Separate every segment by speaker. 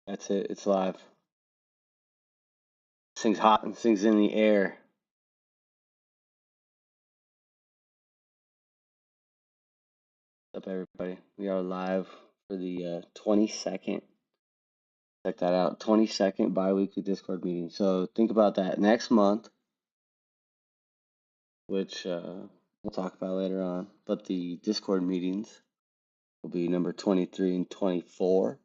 Speaker 1: That's it. It's live. This thing's hot and this thing's in the air. What's up, everybody? We are live for the 22nd. Check that out. 22nd bi-weekly Discord meeting. So think about that. Next month, which we'll talk about later on, but the Discord meetings will be number 23 and 24.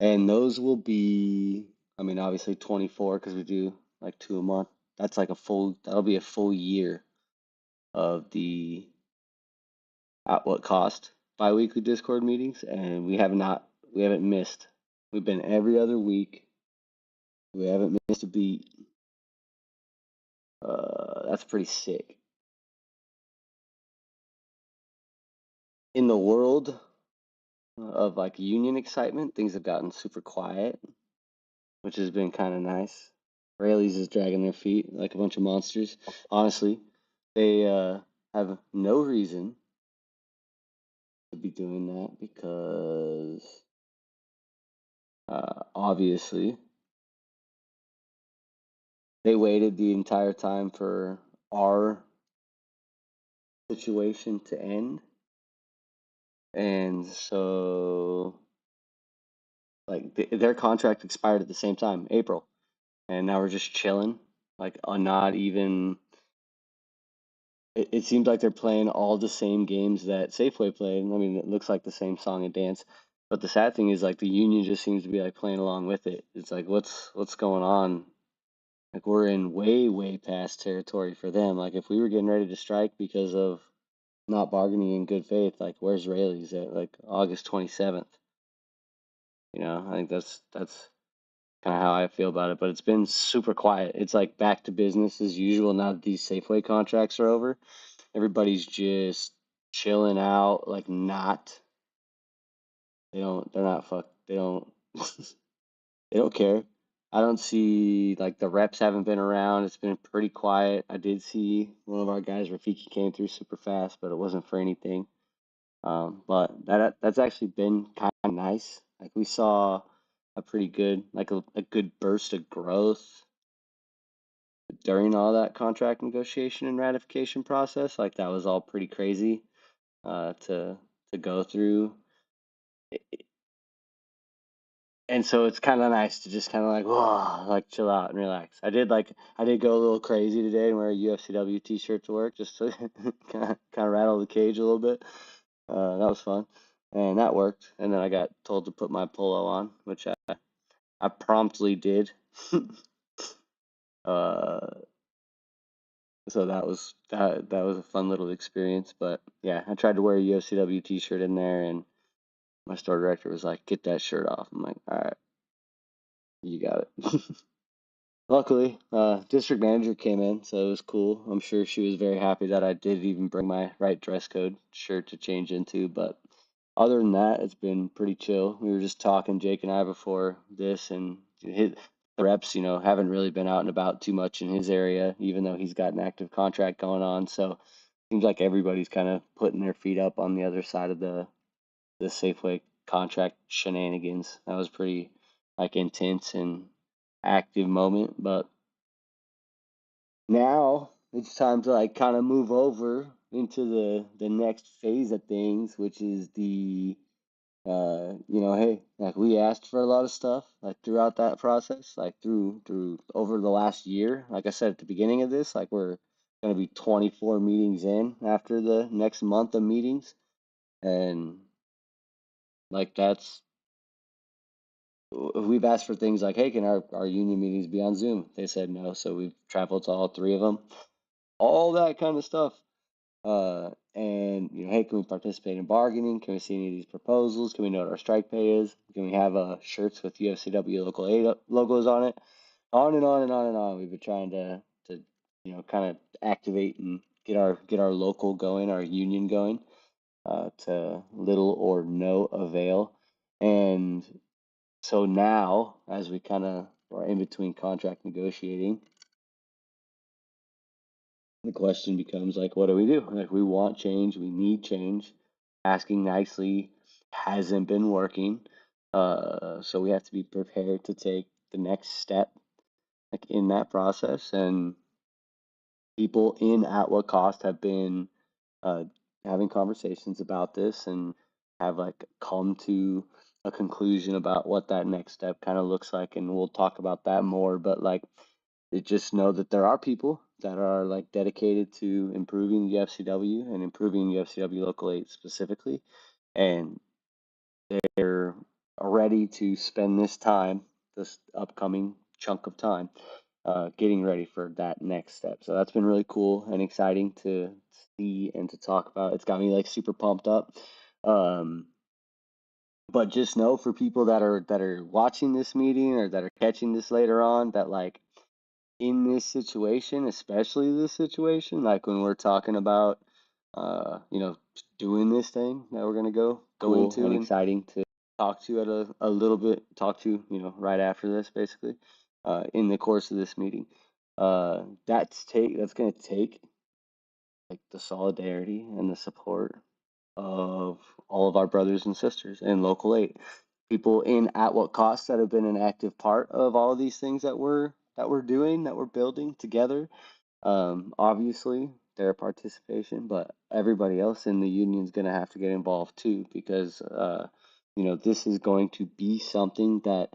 Speaker 1: And those will be, I mean, obviously 24 because we do like 2 a month. That'll be a full year of the at what cost bi-weekly Discord meetings, and we haven't missed. We've been every other week. We haven't missed a beat. That's pretty sick. In the world of like union excitement, things have gotten super quiet, which has been kind of nice. Rayleigh's is dragging their feet like a bunch of monsters. Honestly, they have no reason to be doing that because obviously they waited the entire time for our situation to end. And so, like, their contract expired at the same time, April. And now we're just chilling. Like, not even. It seems like they're playing all the same games that Safeway played. I mean, it looks like the same song and dance. But the sad thing is, like, the union just seems to be like playing along with it. It's like, what's going on? Like, we're in way past territory for them. Like, if we were getting ready to strike because of not bargaining in good faith, like, where's Rayleigh's at like August 27th? I think that's kind of how I feel about it. But it's been super quiet. It's like back to business as usual now that these Safeway contracts are over. Everybody's just chilling out, like not. They're not fuck. They don't. They don't care. I don't see like the reps haven't been around. It's been pretty quiet. I did see one of our guys, Rafiki, came through super fast, but it wasn't for anything. But that's actually been kind of nice. Like we saw a pretty good, like a good burst of growth during all that contract negotiation and ratification process. Like that was all pretty crazy to go through. And so it's kind of nice to just kind of like, whoa, like chill out and relax. I did go a little crazy today and wear a UFCW t-shirt to work just to kind of rattle the cage a little bit. That was fun, and that worked. And then I got told to put my polo on, which I promptly did. uh, so that was a fun little experience. But yeah, I tried to wear a UFCW t-shirt in there, and my store director was like, "Get that shirt off." I'm like, "All right, you got it." Luckily, district manager came in, so it was cool. I'm sure she was very happy that I did even bring my right dress code shirt to change into. But other than that, it's been pretty chill. We were just talking, Jake and I, before this, and the reps, haven't really been out and about too much in his area, even though he's got an active contract going on. So it seems like everybody's kind of putting their feet up on the other side of the Safeway contract shenanigans. That was pretty like intense and active moment, but now it's time to like kind of move over into the next phase of things, which is the hey, like we asked for a lot of stuff like throughout that process, like through over the last year. Like I said at the beginning of this, like we're gonna be 24 meetings in after the next month of meetings, and like we've asked for things like, hey, can our union meetings be on Zoom? They said no, so we've traveled to all three of them, all that kind of stuff. And hey, can we participate in bargaining? Can we see any of these proposals? Can we know what our strike pay is? Can we have shirts with UFCW local 8 logos on it? On and on and on and on. We've been trying to kind of activate and get our local going, our union going, to little or no avail. And so now, as we kind of are in between contract negotiating, the question becomes like, what do we do? Like, we want change, we need change. Asking nicely hasn't been working. So we have to be prepared to take the next step, like in that process. And people in At What Cost have been uh, having conversations about this and have like come to a conclusion about what that next step kind of looks like. And we'll talk about that more. But like, just know that there are people that are like dedicated to improving UFCW and improving UFCW Local 8 specifically. And they're ready to spend this time, this upcoming chunk of time, getting ready for that next step. So that's been really cool and exciting to see and to talk about. It's got me like super pumped up. Um, but just know for people that are watching this meeting or that are catching this later on that like in this situation, especially this situation, like when we're talking about, doing this thing that we're gonna go cool into and exciting to talk to at a little bit, talk to, right after this, basically, in the course of this meeting. That's gonna take like the solidarity and the support of all of our brothers and sisters in Local 8. People in At What Cost that have been an active part of all of these things that we're doing, that we're building together. Obviously, their participation, but everybody else in the union is going to have to get involved too, because this is going to be something that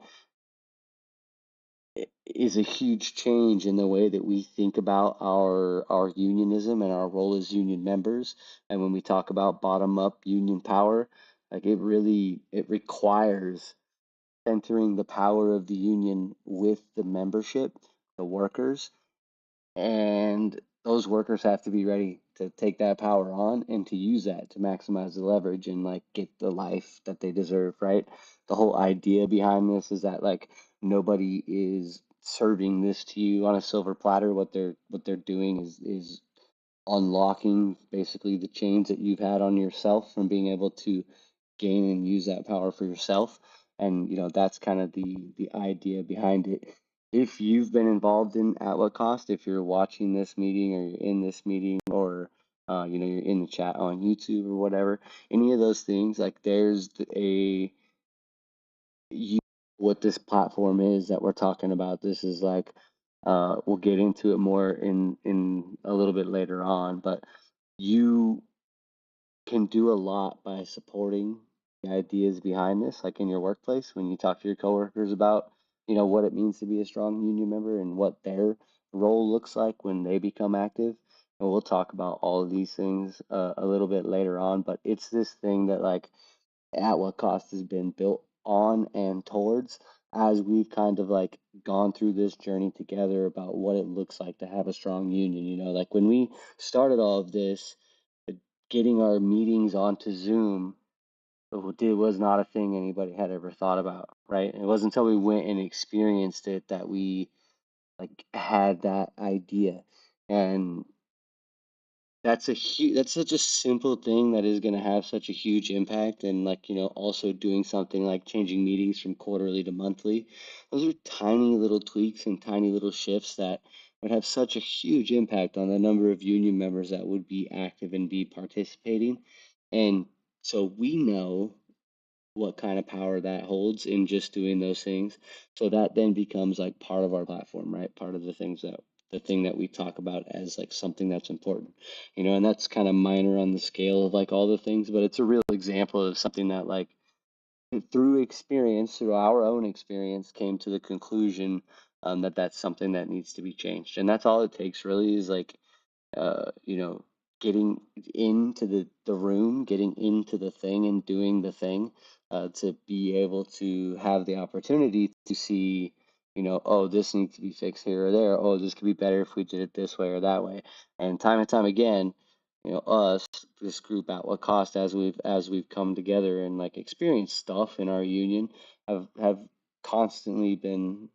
Speaker 1: is a huge change in the way that we think about our unionism and our role as union members. And when we talk about bottom up union power, like it requires centering the power of the union with the membership, the workers, and those workers have to be ready to take that power on and to use that to maximize the leverage and like get the life that they deserve, right? The whole idea behind this is that like nobody is serving this to you on a silver platter. What they're doing is unlocking basically the chains that you've had on yourself from being able to gain and use that power for yourself. And that's kind of the idea behind it. If you've been involved in At What Cost, if you're watching this meeting or you're in this meeting or you're in the chat on YouTube or whatever, any of those things, like there's what this platform is that we're talking about. This is like we'll get into it more in a little bit later on, but you can do a lot by supporting the ideas behind this, like in your workplace when you talk to your coworkers about, what it means to be a strong union member and what their role looks like when they become active. And we'll talk about all of these things a little bit later on, but it's this thing that like At What Cost has been built on and towards as we've kind of like gone through this journey together about what it looks like to have a strong union. Like when we started all of this, getting our meetings onto Zoom was not a thing anybody had ever thought about, right? It wasn't until we went and experienced it that we like had that idea. And that's such a simple thing that is going to have such a huge impact. And like, also doing something like changing meetings from quarterly to monthly. Those are tiny little tweaks and tiny little shifts that would have such a huge impact on the number of union members that would be active and be participating. And so we know what kind of power that holds in just doing those things. So that then becomes like part of our platform, right? Part of the thing that we talk about as like something that's important, and that's kind of minor on the scale of like all the things, but it's a real example of something that like through experience, through our own experience, came to the conclusion that that's something that needs to be changed. And that's all it takes really is like uh, you know, getting into the room, getting into the thing and doing the thing to be able to have the opportunity to see, oh, this needs to be fixed here or there. Oh, this could be better if we did it this way or that way. And time again, us, this group At What Cost, as we've come together and like experienced stuff in our union, have constantly been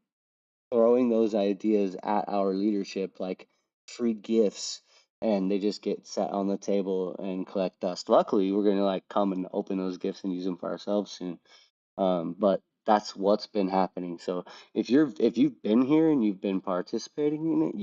Speaker 1: throwing those ideas at our leadership like free gifts, and they just get set on the table and collect dust. Luckily, we're going to like come and open those gifts and use them for ourselves soon. But that's what's been happening. So if you've been here and you've been participating in it,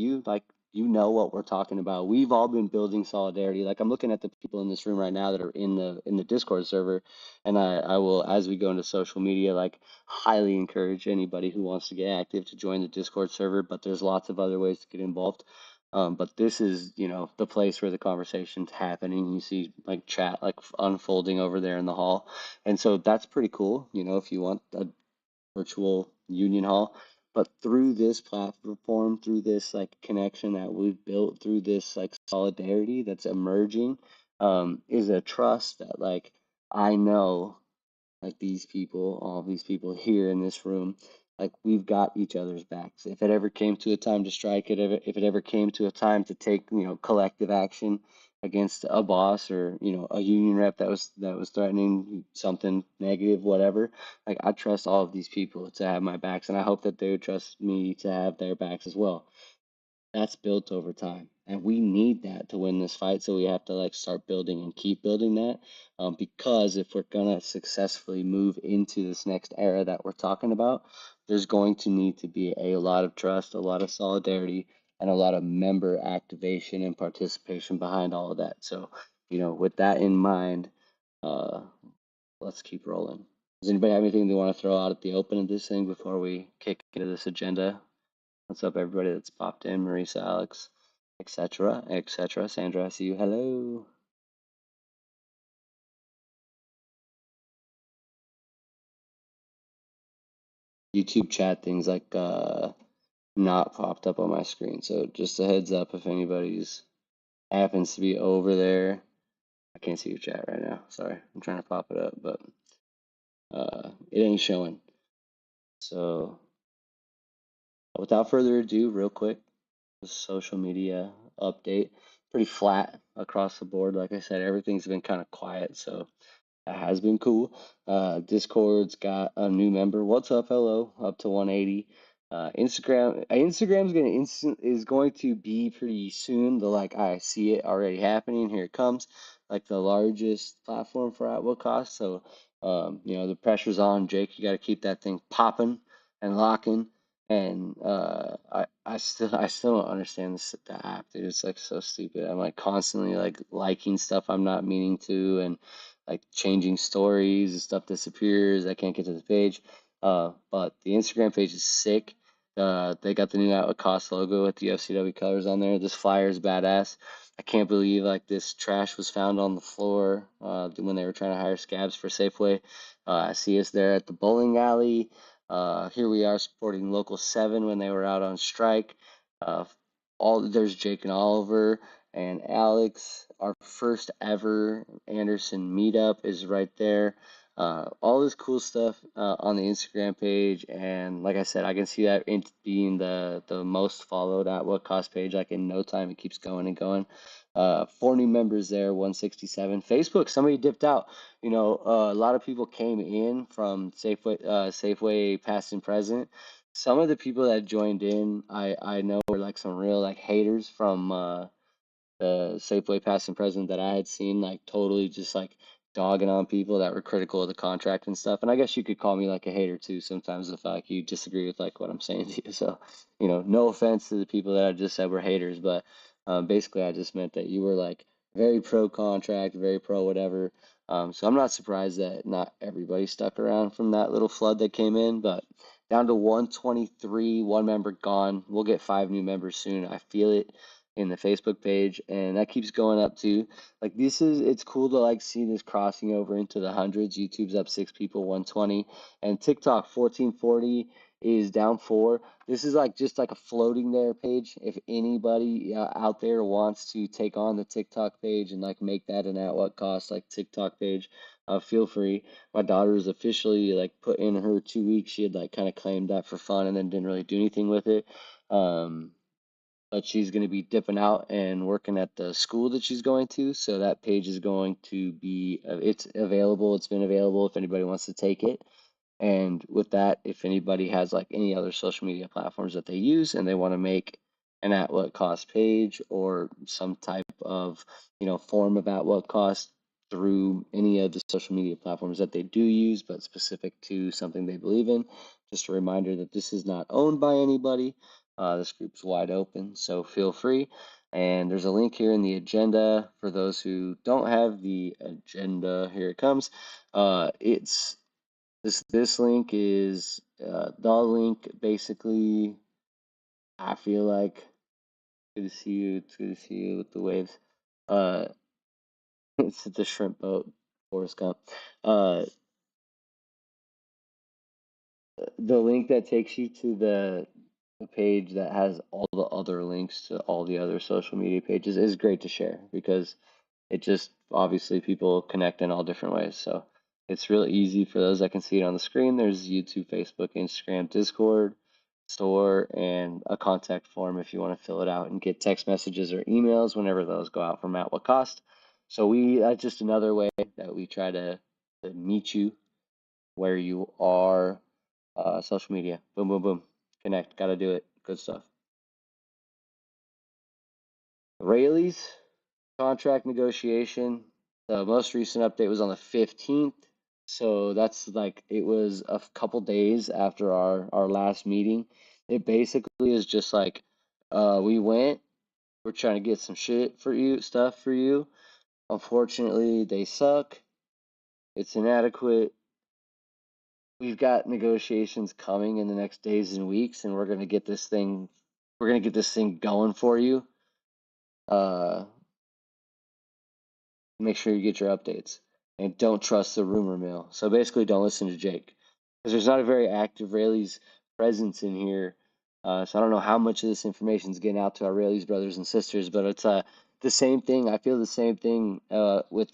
Speaker 1: you know what we're talking about. We've all been building solidarity. Like I'm looking at the people in this room right now that are in the Discord server, and I will, as we go into social media, like highly encourage anybody who wants to get active to join the Discord server. But there's lots of other ways to get involved. But this is, the place where the conversation's happening. You see like chat like unfolding over there in the hall. And so that's pretty cool, if you want a virtual union hall. But through this platform, through this like connection that we've built, through this like solidarity that's emerging, is a trust that like I know like these people, all these people here in this room, like we've got each other's backs. If it ever came to a time to strike, if it ever came to a time to take, collective action against a boss or, a union rep that was threatening something negative, whatever, like I trust all of these people to have my backs, and I hope that they would trust me to have their backs as well. That's built over time, and we need that to win this fight, so we have to like start building and keep building that, because if we're gonna successfully move into this next era that we're talking about, there's going to need to be a lot of trust, a lot of solidarity, and a lot of member activation and participation behind all of that. So with that in mind, uh, let's keep rolling. Does anybody have anything they want to throw out at the open of this thing before we kick into this agenda? What's up, everybody that's popped in? Marisa, Alex, etc., etc. Sandra, I see you. Hello. YouTube chat things like not popped up on my screen. So just a heads up if anybody's happens to be over there. I can't see your chat right now. Sorry, I'm trying to pop it up, but it ain't showing. So without further ado, real quick, the social media update. Pretty flat across the board. Like I said, everything's been kind of quiet. So that has been cool. Discord's got a new member. What's up? Hello, up to 180. Instagram's gonna instant is going to be pretty soon. The like I see it already happening. Here it comes. Like the largest platform for at what cost. So the pressure's on, Jake. You got to keep that thing popping and locking. And I still don't understand the app, dude. It's like so stupid. I'm like constantly like liking stuff I'm not meaning to, and like changing stories and stuff disappears. I can't get to the page. But the Instagram page is sick. They got the new Outlet Cost logo with the FCW colors on there. This flyer is badass. I can't believe like this trash was found on the floor when they were trying to hire scabs for Safeway. I see us there at the bowling alley. Here we are supporting Local 7 when they were out on strike. Uh, there's Jake and Oliver and Alex. Our first ever Anderson meetup is right there. All this cool stuff on the Instagram page, and like I said, I can see that being the most followed at what cost page. Like in no time, it keeps going and going. 4 new members there, 167. Facebook, somebody dipped out. A lot of people came in from Safeway past and present. Some of the people that joined in, I know were like some real like haters from the Safeway past and present that I had seen, like totally just like dogging on people that were critical of the contract and stuff. And I guess you could call me like a hater too sometimes if like you disagree with like what I'm saying to you. So, no offense to the people that I just said were haters, but basically I just meant that you were like very pro contract, very pro whatever. So I'm not surprised that not everybody stuck around from that little flood that came in, but down to 123, 1 member gone. We'll get 5 new members soon. I feel it in the Facebook page, and that keeps going up too. Like it's cool to like see this crossing over into the hundreds. YouTube's up 6 people, 120, and TikTok 1440 is down 4. This is like just like a floating there page. If anybody out there wants to take on the TikTok page and like make that an at what cost like TikTok page, feel free. My daughter is officially like put in her 2 weeks. She had like kind of claimed that for fun and then didn't really do anything with it. But she's going to be dipping out and working at the school that she's going to. So that page is going to be, it's available. It's been available if anybody wants to take it. And with that, if anybody has like any other social media platforms that they use and they want to make an at what cost page or some type of, form of at what cost through any of the social media platforms that they do use, but specific to something they believe in, just a reminder that this is not owned by anybody. This group's wide open, so feel free. And there's a link here in the agenda for those who don't have the agenda. Here it comes. It's this link is the link basically. I feel like good to see you. It's good to see you with the waves. Uh, it's the shrimp boat, Forrest Gump. The link that takes you to the page that has all the other links to all the other social media pages is great to share because it just obviously people connect in all different ways. So it's really easy for those that can see it on the screen. There's YouTube, Facebook, Instagram, Discord, store, and a contact form if you want to fill it out and get text messages or emails whenever those go out from At What Cost. So that's just another way that we try to meet you where you are. Social media, boom, boom, boom, connect, gotta do it, good stuff. Rayleigh's contract negotiation, the most recent update was on the 15th, so that's like it was a couple days after our last meeting. It basically is just like we're trying to get some stuff for you. Unfortunately, they suck. It's inadequate. We've got negotiations coming in the next days and weeks, and we're gonna get this thing going for you. Uh, make sure you get your updates and don't trust the rumor mill. So basically, don't listen to Jake because there's not a very active Rayleigh's presence in here. So I don't know how much of this information is getting out to our Rayleigh's brothers and sisters, but it's the same thing. I feel the same thing with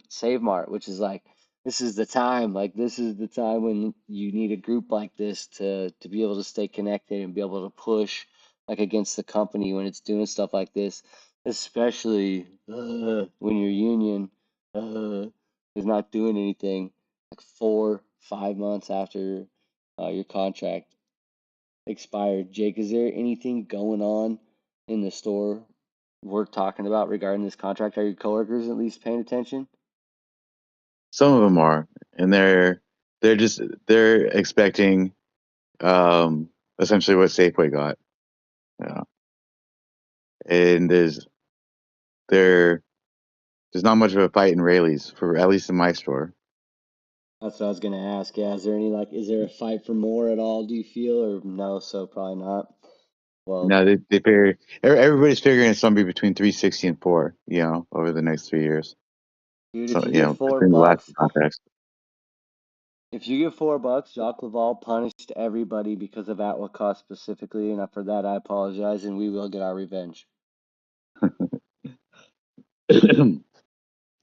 Speaker 1: Save Mart, which is like this is the time. Like this is the time when you need a group like this to be able to stay connected and be able to push like against the company when it's doing stuff like this, especially when your union is not doing anything like 4, 5 months after your contract expired. Jake, is there anything going on in the store worth talking about regarding this contract? Are your coworkers at least paying attention?
Speaker 2: Some of them are, and they're expecting essentially what Safeway got. Yeah. And there there's not much of a fight in Rayleigh's, for at least in my store.
Speaker 1: That's what I was gonna ask. Yeah, is there a fight for more at all, do you feel, or no, so probably not? Well,
Speaker 2: No, they figure everybody's figuring it's gonna be between 360 and 4, over the next 3 years.
Speaker 1: dude,
Speaker 2: So,
Speaker 1: if you get four
Speaker 2: between the last
Speaker 1: bucks,
Speaker 2: contracts.
Speaker 1: if you get $4, Jacques Laval punished everybody because of at what cost specifically, and for that I apologize, and we will get our revenge.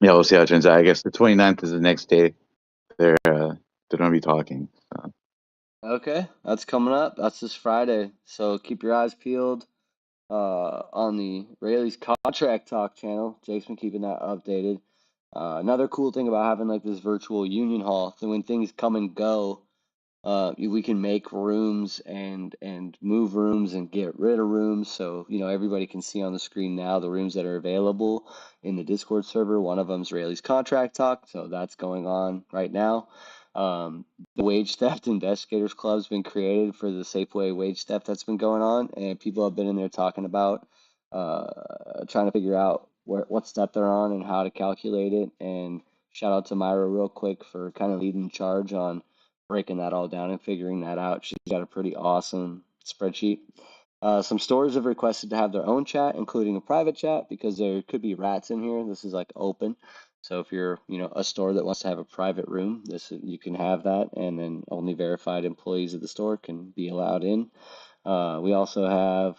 Speaker 2: Yeah, we'll see how it turns out. I guess the 29th is the next day they're gonna be talking. So.
Speaker 1: Okay, that's coming up. That's this Friday, so keep your eyes peeled on the Rayleigh's Contract Talk channel. Jake's been keeping that updated. Another cool thing about having like this virtual union hall, so when things come and go, we can make rooms and move rooms and get rid of rooms. So, everybody can see on the screen now the rooms that are available in the Discord server. One of them is Rayleigh's Contract Talk, so that's going on right now. The Wage Theft Investigators Club's been created for the Safeway wage theft that's been going on, and people have been in there talking about trying to figure out what step they're on and how to calculate it. And shout out to Myra real quick for kind of leading charge on breaking that all down and figuring that out. She's got a pretty awesome spreadsheet. Some stores have requested to have their own chat, including a private chat, because there could be rats in here. This is like open. So if you're, a store that wants to have a private room, you can have that, and then only verified employees of the store can be allowed in. We also have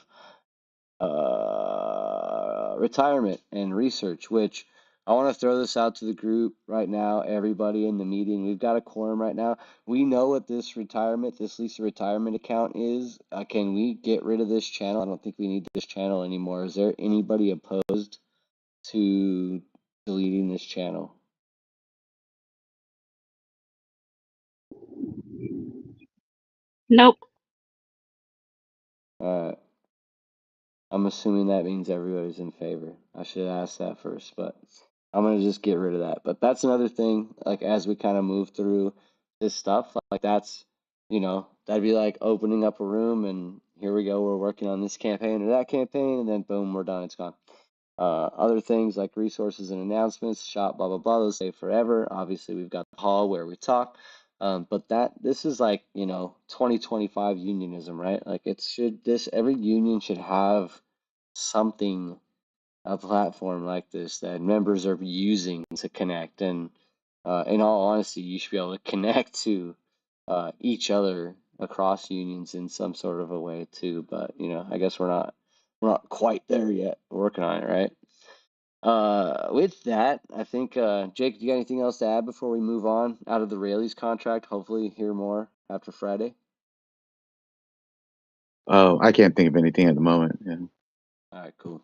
Speaker 1: retirement and research, which I want to throw this out to the group right now, everybody in the meeting. We've got a quorum right now. We know what this Lisa retirement account is. Can we get rid of this channel? I don't think we need this channel anymore. Is there anybody opposed to deleting this channel?
Speaker 3: Nope.
Speaker 1: I'm assuming that means everybody's in favor. I should ask that first, but I'm gonna just get rid of that. But that's another thing, like as we kind of move through this stuff, like that'd be like opening up a room here we go, we're working on this campaign or that campaign, and then boom, we're done, it's gone. Other things like resources and announcements, shop, blah blah blah, those stay forever. Obviously, we've got the hall where we talk, but this is like 2025 unionism, right? Like it should this every union should have something, a platform like this that members are using to connect. And in all honesty, you should be able to connect to each other across unions in some sort of a way too. But I guess we're not quite there yet. We're working on it, right? With that, I think Jake, do you got anything else to add before we move on out of the Rayleigh's contract? Hopefully, hear more after Friday.
Speaker 2: Oh, I can't think of anything at the moment. Yeah.
Speaker 1: All right, cool.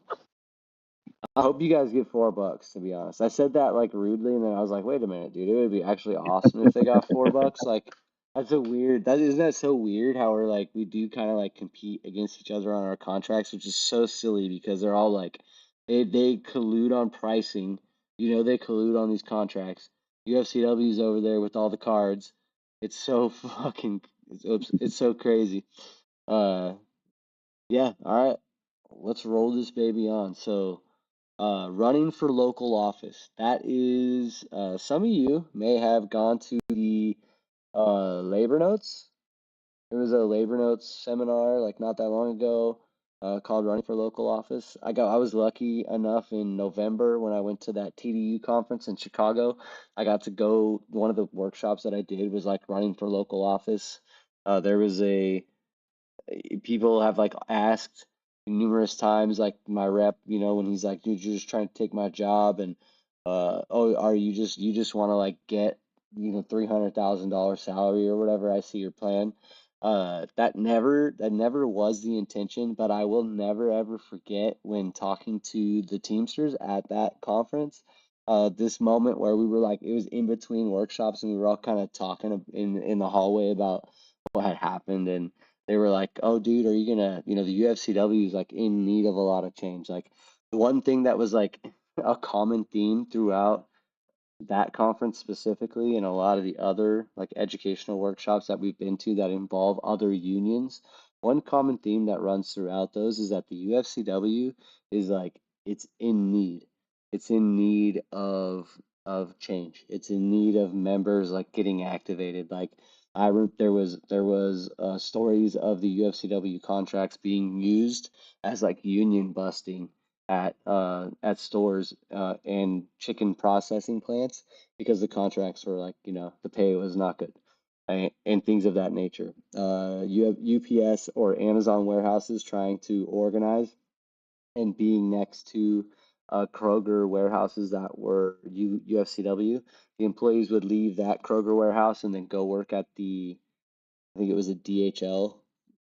Speaker 1: I hope you guys get $4, to be honest. I said that like rudely, and then I was like, wait a minute, dude, it would be actually awesome if they got $4. Like, isn't that so weird how we're like, we do kind of like compete against each other on our contracts, which is so silly because they're all like, they collude on pricing. They collude on these contracts. UFCW's over there with all the cards. It's so fucking, it's so crazy. Uh, yeah, all right, let's roll this baby on. So, running for local office. That is, some of you may have gone to the labor notes. There was a labor notes seminar like not that long ago called Running for Local Office. I was lucky enough in November when I went to that TDU conference in Chicago. I got to go. One of the workshops that I did was like running for local office. There was a People have like asked numerous times, like my rep, when he's like, dude, you're just trying to take my job, and oh, are you just want to like get $300,000 salary or whatever? I see your plan. That never was the intention, but I will never ever forget when talking to the Teamsters at that conference. This moment where we were like, it was in between workshops, and we were all kind of talking in the hallway about what had happened, and they were like, "Oh, dude, are you gonna, the UFCW is like in need of a lot of change." Like the one thing that was like a common theme throughout that conference specifically and a lot of the other like educational workshops that we've been to that involve other unions, one common theme that runs throughout those is that the UFCW is like it's in need. It's in need of change. It's in need of members like getting activated. Like there was stories of the UFCW contracts being used as like union busting at stores and chicken processing plants because the contracts were like, the pay was not good, and things of that nature. You have UPS or Amazon warehouses trying to organize and being next to Kroger warehouses that were UFCW. The employees would leave that Kroger warehouse and then go work at I think it was a DHL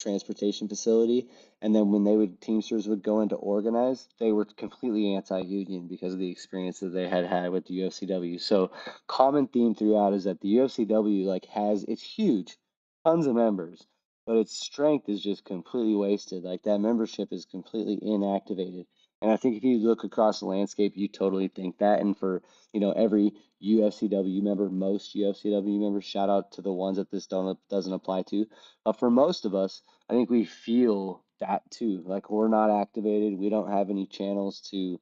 Speaker 1: transportation facility. And then when Teamsters would go in to organize, they were completely anti-union because of the experience that they had had with the UFCW. So common theme throughout is that the UFCW like it's huge, tons of members, but its strength is just completely wasted. Like that membership is completely inactivated. And I think if you look across the landscape, you totally think that. And for every UFCW member, most UFCW members, shout out to the ones that this doesn't apply to. But for most of us, I think we feel that too. Like we're not activated. We don't have any channels to,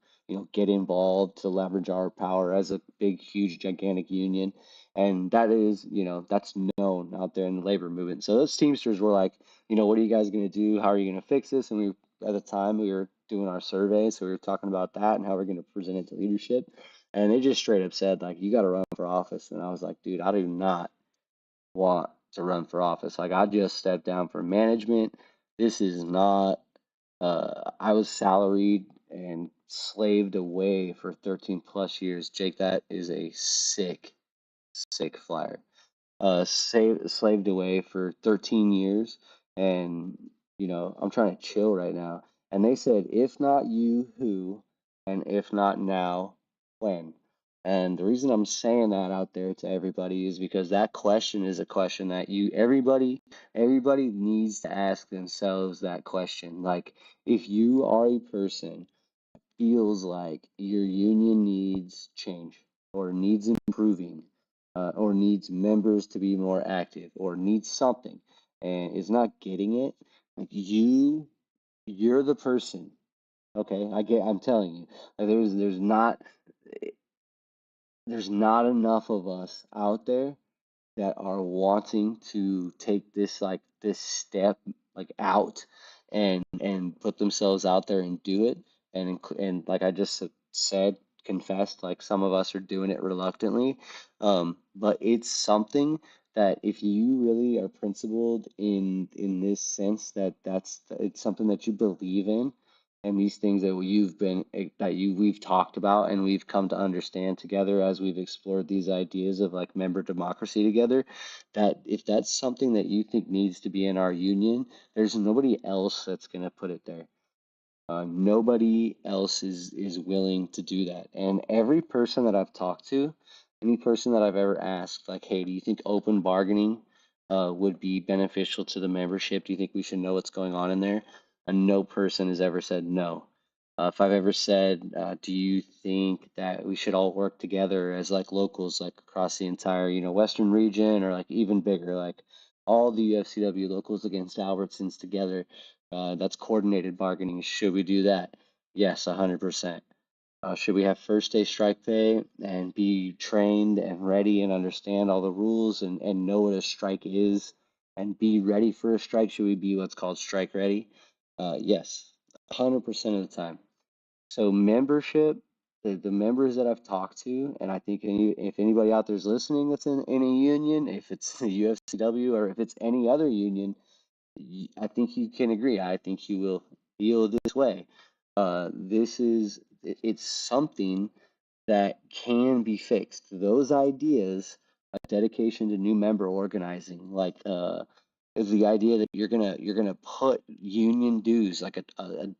Speaker 1: get involved to leverage our power as a big, huge, gigantic union. And that is, that's known out there in the labor movement. So those Teamsters were like, what are you guys going to do? How are you going to fix this? And at the time, we were doing our survey. So we were talking about that and how we're going to present it to leadership. And they just straight up said, like, you got to run for office. And I was like, dude, I do not want to run for office. Like, I just stepped down from management. This is not, I was salaried and slaved away for 13 plus years. Jake, that is a sick, sick flyer. Slaved away for 13 years, and I'm trying to chill right now. And they said, if not you, who? And if not now, when? And the reason I'm saying that out there to everybody is because that question is a question that everybody needs to ask themselves that question. Like, if you are a person feels like your union needs change or needs improving or needs members to be more active or needs something and is not getting it, Like you're the person. Okay, I'm telling you, like there's not enough of us out there that are wanting to take this step like out and put themselves out there and do it and like I just said, confessed, like some of us are doing it reluctantly, but it's something that if you really are principled in this sense that it's something that you believe in, and these things that we've talked about and we've come to understand together as we've explored these ideas of like member democracy together, that if that's something that you think needs to be in our union, there's nobody else that's going to put it there. Nobody else is willing to do that. And every person that I've talked to, any person that I've ever asked, like, hey, do you think open bargaining would be beneficial to the membership? Do you think we should know what's going on in there? And no person has ever said no. If I've ever said, do you think that we should all work together as like locals, like across the entire, Western region, or like even bigger, like all the UFCW locals against Albertsons together? That's coordinated bargaining. Should we do that? Yes, 100%. Should we have first day strike pay and be trained and ready and understand all the rules and know what a strike is and be ready for a strike? Should we be what's called strike ready? Yes, 100% of the time. So membership, the members that I've talked to, and I think if anybody out there is listening that's in a union, if it's the UFCW or if it's any other union, I think you can agree. I think you will feel this way. It's something that can be fixed. Those ideas, like dedication to new member organizing, like is the idea that you're gonna put union dues, like a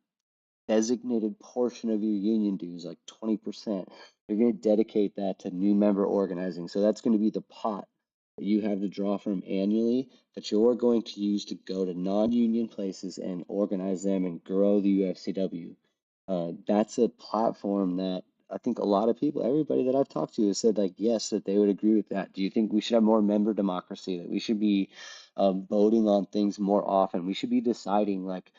Speaker 1: designated portion of your union dues, like 20%. You're going to dedicate that to new member organizing. So that's going to be the pot that you have to draw from annually that you're going to use to go to non-union places and organize them and grow the UFCW. That's a platform that I think a lot of people, everybody that I've talked to has said like, yes, that they would agree with that. Do you think we should have more member democracy, that we should be voting on things more often? We should be deciding like,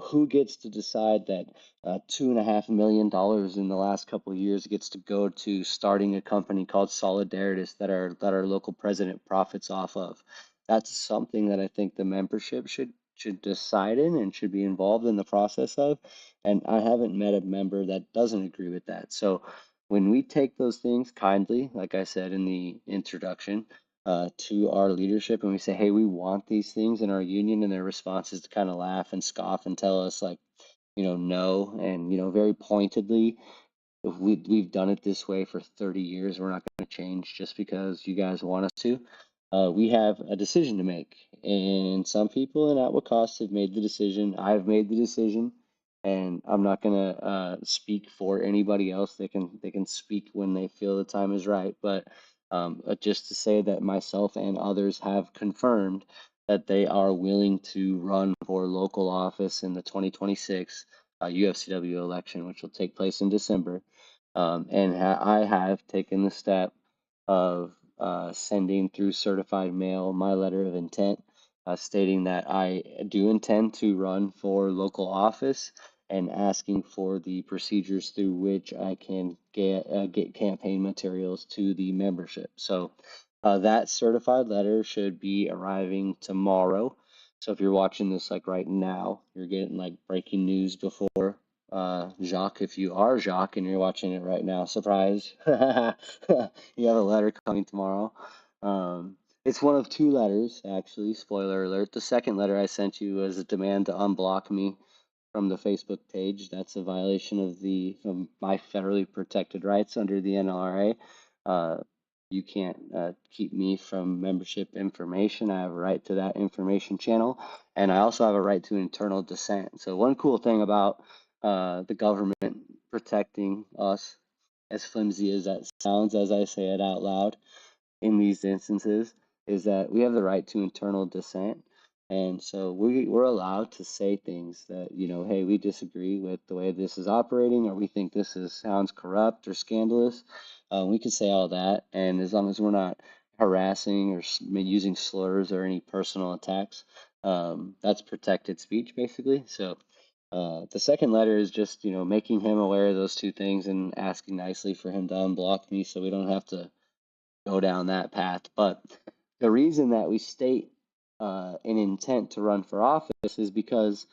Speaker 1: who gets to decide that $2.5 million in the last couple of years gets to go to starting a company called Solidaritus that our local president profits off of. That's something that I think the membership should decide in and should be involved in the process of. And I haven't met a member that doesn't agree with that. So when we take those things kindly, like I said in the introduction, to our leadership and we say, hey, we want these things in our union, and their response is to kind of laugh and scoff and tell us like, no, and very pointedly, if we've done it this way for 30 years, we're not going to change just because you guys want us to. We have a decision to make, and some people in at what cost have made the decision. I've made the decision, and I'm not going to speak for anybody else. They can speak when they feel the time is right, but just to say that myself and others have confirmed that they are willing to run for local office in the 2026 UFCW election, which will take place in December. And I have taken the step of sending through certified mail my letter of intent, stating that I do intend to run for local office and asking for the procedures through which I can get campaign materials to the membership. So that certified letter should be arriving tomorrow. So if you're watching this like right now, you're getting like breaking news before Jacques. If you are Jacques and you're watching it right now, surprise! You have a letter coming tomorrow. It's one of two letters, actually. Spoiler alert. The second letter I sent you was a demand to unblock me from the Facebook page. That's a violation of my federally protected rights under the NLRA. Uh, you can't keep me from membership information. I have a right to that information channel, and I also have a right to internal dissent. So one cool thing about the government protecting us, as flimsy as that sounds as I say it out loud, in these instances, is that we have the right to internal dissent. And so we're allowed to say things that, hey, we disagree with the way this is operating, or we think sounds corrupt or scandalous. We can say all that. And as long as we're not harassing or using slurs or any personal attacks, That's protected speech, basically. So the second letter is just, making him aware of those two things and asking nicely for him to unblock me so we don't have to go down that path. But the reason that we state an intent to run for office is because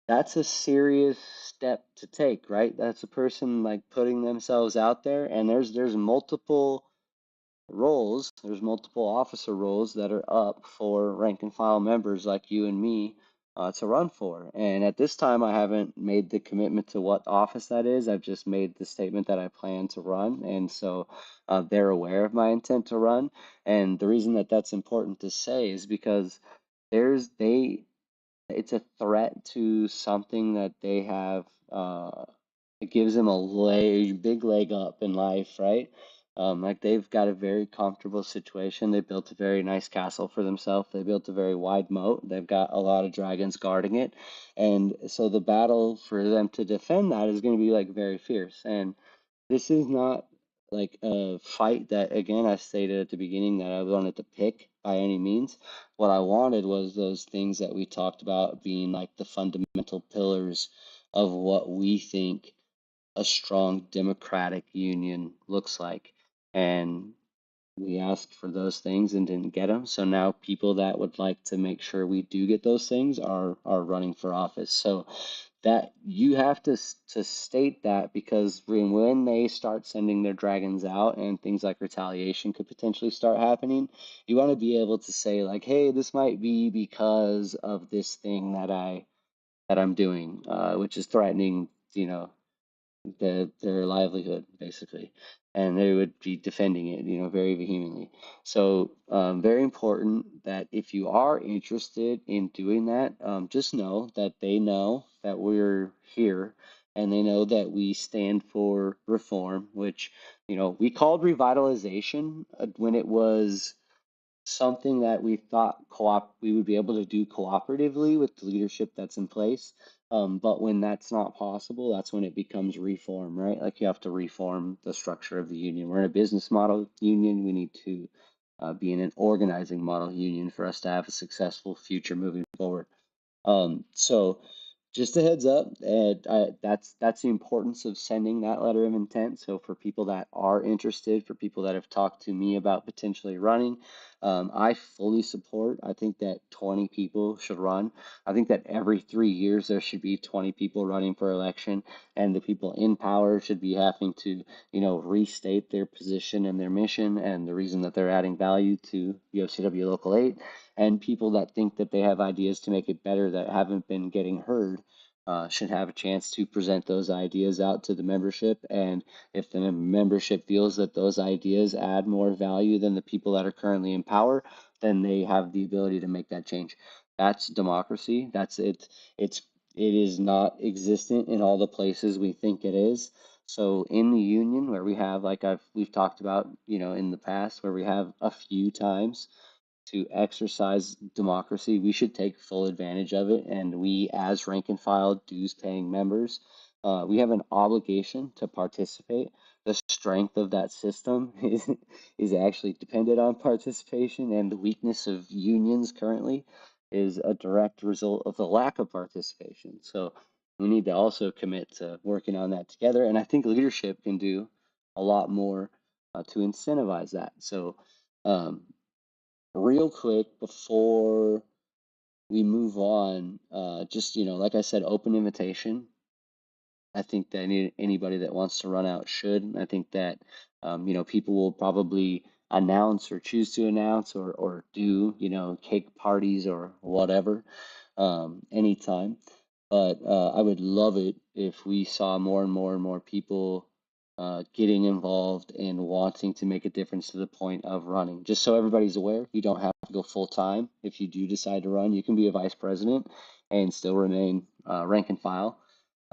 Speaker 1: that's a serious step to take, right? That's a person like putting themselves out there, and there's multiple roles, there's multiple officer roles that are up for rank and file members like you and me to run for. And at this time, I haven't made the commitment to what office that is. I've just made the statement that I plan to run. And so they're aware of my intent to run. And the reason that that's important to say is because they it's a threat to something that they have. It gives them a big leg up in life, right? Like they've got a very comfortable situation. They built a very nice castle for themselves. They built a very wide moat. They've got a lot of dragons guarding it, and so the battle for them to defend that is going to be like very fierce. And this is not like a fight that, again, I stated at the beginning that I wanted to pick by any means. What I wanted was those things that we talked about being like the fundamental pillars of what we think a strong democratic union looks like. And we asked for those things and didn't get them. So now people that would like to make sure we do get those things are running for office. So that you have to state that because when they start sending their dragons out and things like retaliation could potentially start happening, you want to be able to say like, hey, this might be because of this thing that I'm doing, which is threatening, you know, their livelihood basically, and they would be defending it, very vehemently. So very important that if you are interested in doing that, just know that they know that we're here and they know that we stand for reform, which we called revitalization when it was something that we thought we would be able to do cooperatively with the leadership that's in place. But when that's not possible, that's when it becomes reform, right? Like you have to reform the structure of the union. We're in a business model union. We need to be in an organizing model union for us to have a successful future moving forward. So just a heads up, and that's the importance of sending that letter of intent. So for people that are interested, for people that have talked to me about potentially running, I fully support. I think that 20 people should run. I think that every 3 years there should be 20 people running for election, and the people in power should be having to, restate their position and their mission and the reason that they're adding value to UFCW Local 8, and people that think that they have ideas to make it better that haven't been getting heard should have a chance to present those ideas out to the membership. And if the membership feels that those ideas add more value than the people that are currently in power, then they have the ability to make that change. That's democracy. That's it. It is not existent in all the places we think it is. So in the union where we have, like we've talked about, in the past, where we have a few times to exercise democracy, we should take full advantage of it. And we, as rank and file dues paying members, we have an obligation to participate. The strength of that system is actually dependent on participation, and the weakness of unions currently is a direct result of the lack of participation. So we need to also commit to working on that together. And I think leadership can do a lot more to incentivize that. So um, real quick before we move on, just like I said, open invitation. I think that anybody that wants to run out should. I think that people will probably announce or choose to announce or do cake parties or whatever anytime. But I would love it if we saw more and more and more people getting involved and wanting to make a difference to the point of running. Just so everybody's aware, you don't have to go full time. If you do decide to run, you can be a vice president and still remain rank and file.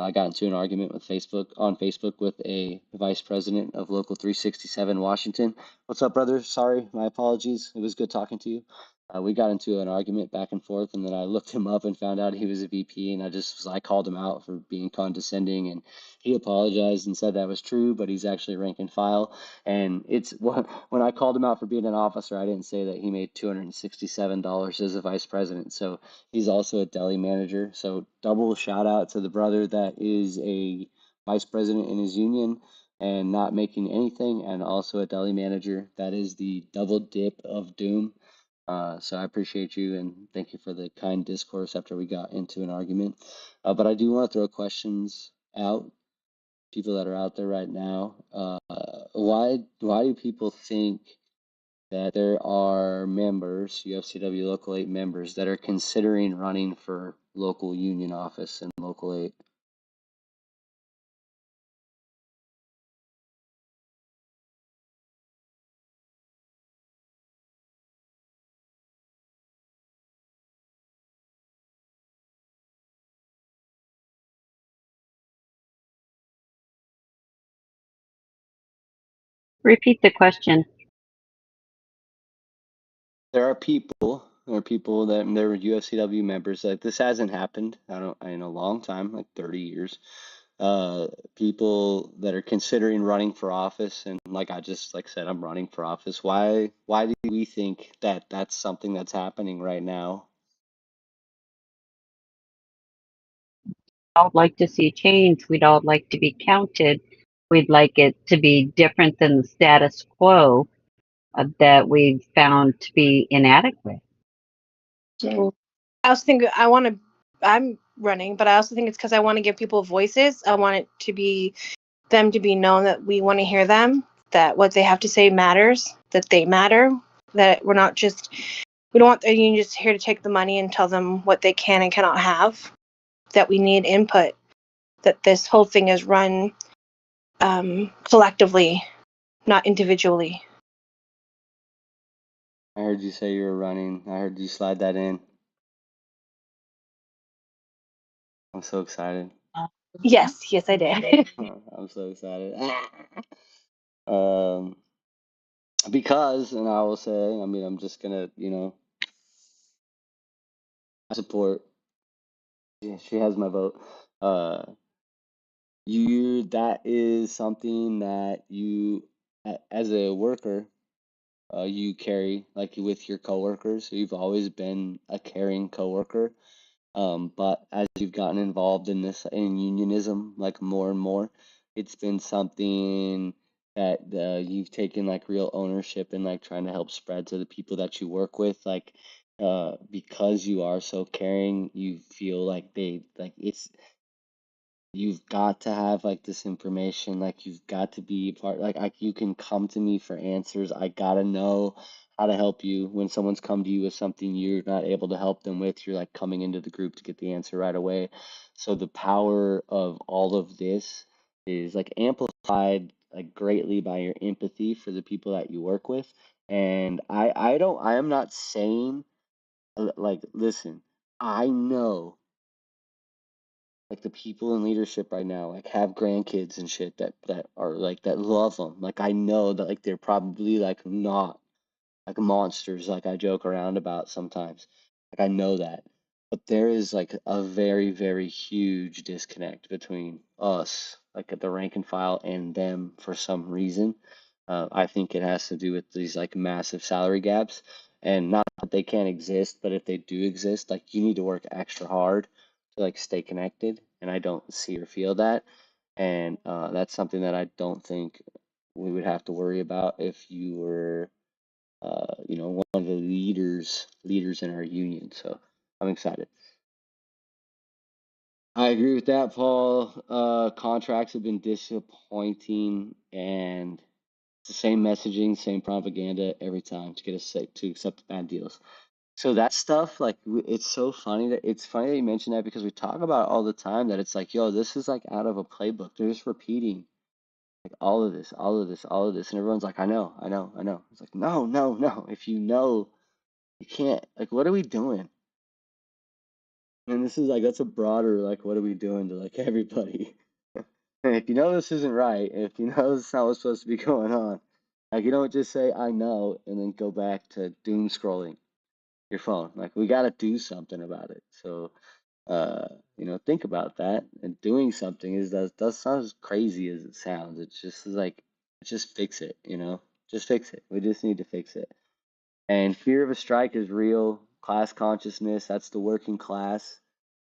Speaker 1: I got into an argument with Facebook with a vice president of Local 367 Washington. What's up, brother? Sorry, my apologies. It was good talking to you. We got into an argument back and forth, and then I looked him up and found out he was a VP, and I called him out for being condescending, and he apologized and said that was true, but he's actually rank and file. And it's when I called him out for being an officer, I didn't say that he made $267 as a vice president. So he's also a deli manager. So double shout out to the brother that is a vice president in his union and not making anything, and also a deli manager. That is the double dip of doom. So I appreciate you and thank you for the kind discourse after we got into an argument. But I do want to throw questions out, people that are out there right now. Why do people think that there are members, UFCW Local 8 members, that are considering running for local union office in Local 8?
Speaker 3: Repeat the question.
Speaker 1: There are people that they're UFCW members. Like this hasn't happened. I don't in a long time, like 30 years. Uh, People that are considering running for office, and like I just like said, I'm running for office. Why do we think that that's something that's happening right now?
Speaker 3: All like to see change. We'd all like to be counted. We'd like it to be different than the status quo that we've found to be inadequate.
Speaker 4: So I also think I'm running, but I also think it's because I want to give people voices. I want it to be them to be known that we want to hear them, that what they have to say matters, that they matter, that we don't want the union just here to take the money and tell them what they can and cannot have, that we need input, that this whole thing is run collectively, not individually.
Speaker 1: I heard you say you were running. I heard you slide that in. I'm so excited.
Speaker 4: Yes, I did.
Speaker 1: I'm so excited. Um, because, and I will say, I mean, I'm just gonna, support. Yeah, she has my vote. Uh, that is something that as a worker, you carry like with your coworkers. You've always been a caring coworker. But as you've gotten involved in unionism, like more and more, it's been something that you've taken like real ownership in, like trying to help spread to the people that you work with. Like, because you are so caring, you feel like you've got to have like this information, like you've got to be a part, like you can come to me for answers. I gotta know how to help you. When someone's come to you with something you're not able to help them with, you're like coming into the group to get the answer right away. So the power of all of this is like amplified like greatly by your empathy for the people that you work with. And I am not saying like, listen, I know like the people in leadership right now like have grandkids and shit that are like that love them. Like I know that like they're probably like not like monsters like I joke around about sometimes. Like I know that. But there is like a very, very huge disconnect between us, like at the rank and file, and them for some reason. I think it has to do with these like massive salary gaps, and not that they can't exist, but if they do exist, like you need to work extra hard to like stay connected, and I don't see or feel that. And that's something that I don't think we would have to worry about if you were one of the leaders in our union. So I'm excited. I agree with that, Paul. Contracts have been disappointing, and it's the same messaging, same propaganda every time to get us to accept bad deals. So that stuff, like, it's so funny that you mention that because we talk about it all the time. That it's like, yo, this is like out of a playbook. They're just repeating like all of this, all of this, all of this, and everyone's like, I know, I know, I know. It's like, no, no, no. If you know, you can't. Like, what are we doing? And this is like that's a broader like what are we doing to like everybody? And if you know this isn't right, if you know this is not what's supposed to be going on, like you don't just say I know and then go back to doom scrolling. your phone. Like we got to do something about it. So, think about that. And doing something does sound as crazy as it sounds. It's just like, just fix it. Just fix it. We just need to fix it. And fear of a strike is real. Class consciousness, that's the working class,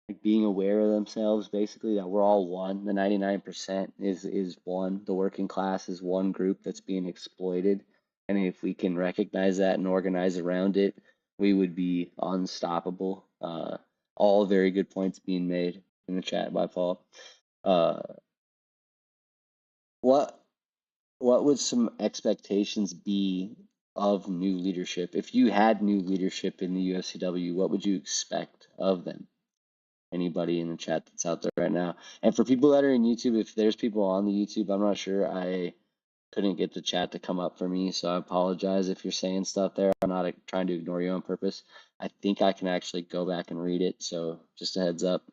Speaker 1: like being aware of themselves, basically, that we're all one. The 99% is one. The working class is one group that's being exploited. And if we can recognize that and organize around it, we would be unstoppable. All very good points being made in the chat by Paul. Uh, what what would some expectations be of new leadership? If you had new leadership in the UFCW, what would you expect of them? Anybody in the chat that's out there right now? And for people that are in YouTube, if there's people on the YouTube, I'm not sure. I couldn't get the chat to come up for me, so I apologize if you're saying stuff there. I'm not trying to ignore you on purpose. I think I can actually go back and read it, so just a heads up.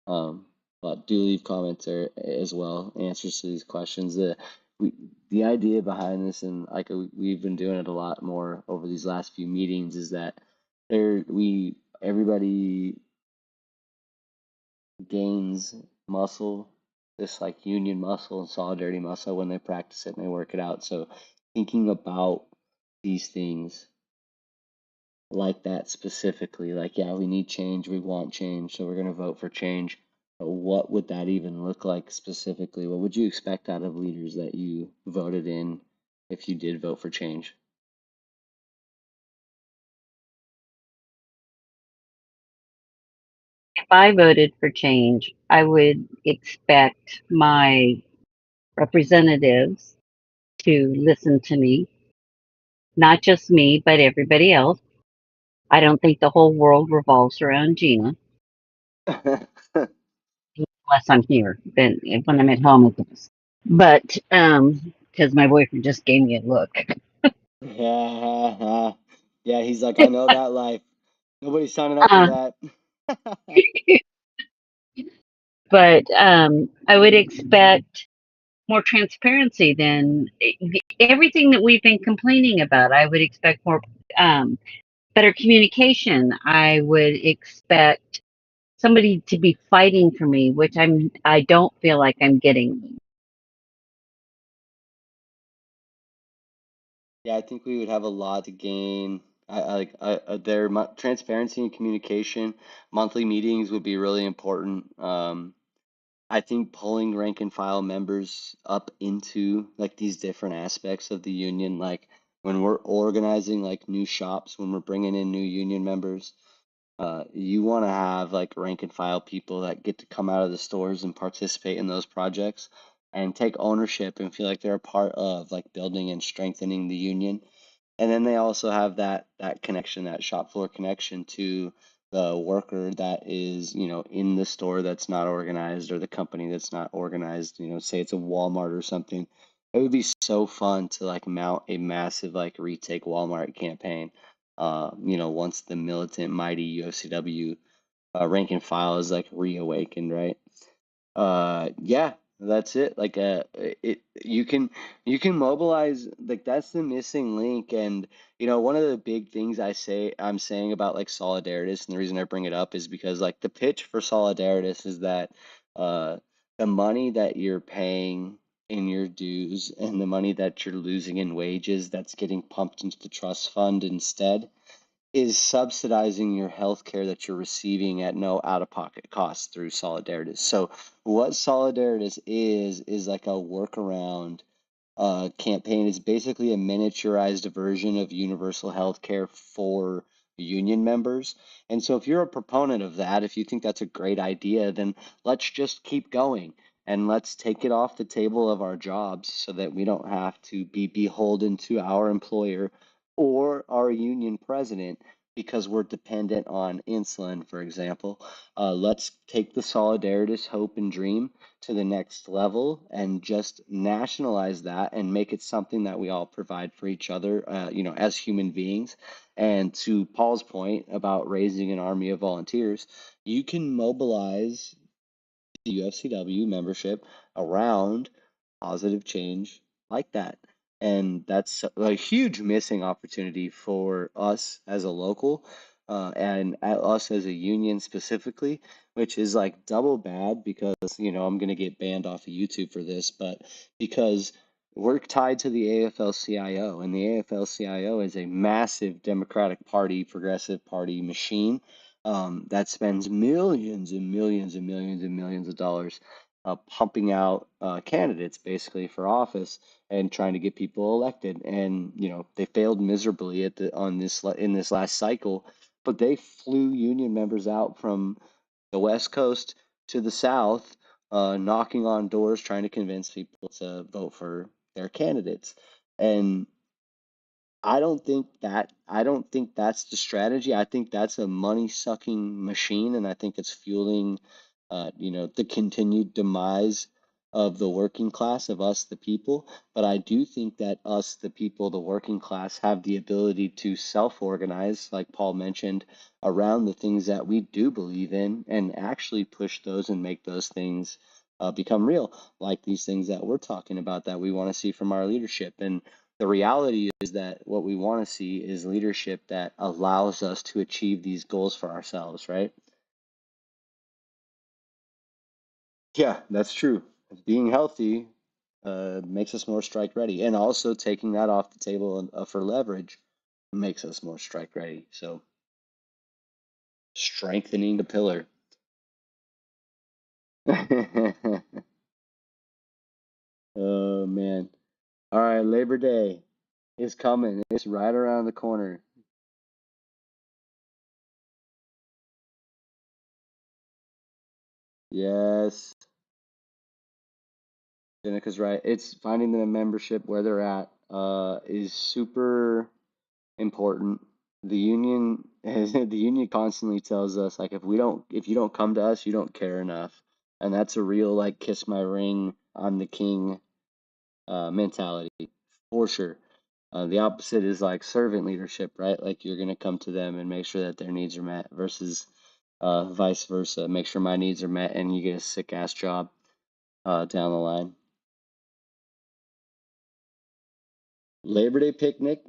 Speaker 1: Um, but do leave comments there as well, answers to these questions. The idea behind this, and like we've been doing it a lot more over these last few meetings, is that everybody gains muscle, this like union muscle and solidarity muscle when they practice it and they work it out. So thinking about these things like that specifically, like, yeah, we need change, we want change, so we're going to vote for change. But what would that even look like specifically? What would you expect out of leaders that you voted in if you did vote for change?
Speaker 3: If I voted for change, I would expect my representatives to listen to me, not just me, but everybody else. I don't think the whole world revolves around Gina, unless I'm here. Then when I'm at home, it does. But because my boyfriend just gave me a look.
Speaker 1: Yeah, yeah, he's like, I know that life. Nobody's signing up for
Speaker 3: Uh,
Speaker 1: that.
Speaker 3: but I would expect more transparency than everything that we've been complaining about. I would expect more better communication. I would expect somebody to be fighting for me, which I don't feel like I'm getting.
Speaker 1: Yeah, I think we would have a lot to gain. Transparency and communication. Monthly meetings would be really important. I think pulling rank and file members up into like these different aspects of the union, like when we're organizing like new shops, when we're bringing in new union members, you want to have like rank and file people that get to come out of the stores and participate in those projects and take ownership and feel like they're a part of like building and strengthening the union. And then they also have that connection, that shop floor connection to the worker that is, in the store that's not organized or the company that's not organized, say it's a Walmart or something. It would be so fun to like mount a massive like retake Walmart campaign. Once the militant mighty UFCW rank and file is like reawakened, right? Yeah, that's it. Like you can mobilize, like that's the missing link. And one of the big things I'm saying about like Solidaritas, and the reason I bring it up is because like the pitch for Solidaritas is that uh the money that you're paying in your dues and the money that you're losing in wages that's getting pumped into the trust fund instead is subsidizing your health care that you're receiving at no out-of-pocket cost through Solidaritas. So what Solidaritas is like a workaround campaign. It's basically a miniaturized version of universal health care for union members. And so if you're a proponent of that, if you think that's a great idea, then let's just keep going and let's take it off the table of our jobs so that we don't have to be beholden to our employer or our union president because we're dependent on insulin, for example. Let's take the Solidaritas hope and dream to the next level and just nationalize that and make it something that we all provide for each other, as human beings. And to Paul's point about raising an army of volunteers, you can mobilize the UFCW membership around positive change like that. And that's a huge missing opportunity for us as a local. and at us as a union specifically, which is like double bad because, I'm going to get banned off of YouTube for this, but because we're tied to the AFL-CIO, and the AFL-CIO is a massive Democratic Party, progressive party machine that spends millions and millions and millions and millions of dollars pumping out candidates basically for office and trying to get people elected. And they failed miserably in this last cycle, but they flew union members out from the West Coast to the South, knocking on doors, trying to convince people to vote for their candidates. And I don't think that's the strategy. I think that's a money sucking machine, and I think it's fueling the continued demise of the working class, of us the people. But I do think that us the people, the working class, have the ability to self-organize, like Paul mentioned, around the things that we do believe in and actually push those and make those things become real, like these things that we're talking about that we want to see from our leadership. And the reality is that what we want to see is leadership that allows us to achieve these goals for ourselves, right? Yeah, that's true. Being healthy makes us more strike ready, and also taking that off the table for leverage makes us more strike ready. So strengthening the pillar. Oh man. All right, Labor Day is coming. It's right around the corner. Yes, Jenica's right. It's finding the membership where they're at is super important. The union the union constantly tells us like if you don't come to us, you don't care enough. And that's a real like kiss my ring, I'm the king mentality for sure. The opposite is like servant leadership, right? Like you're gonna come to them and make sure that their needs are met versus vice versa. Make sure my needs are met and you get a sick ass job down the line. Labor Day picnic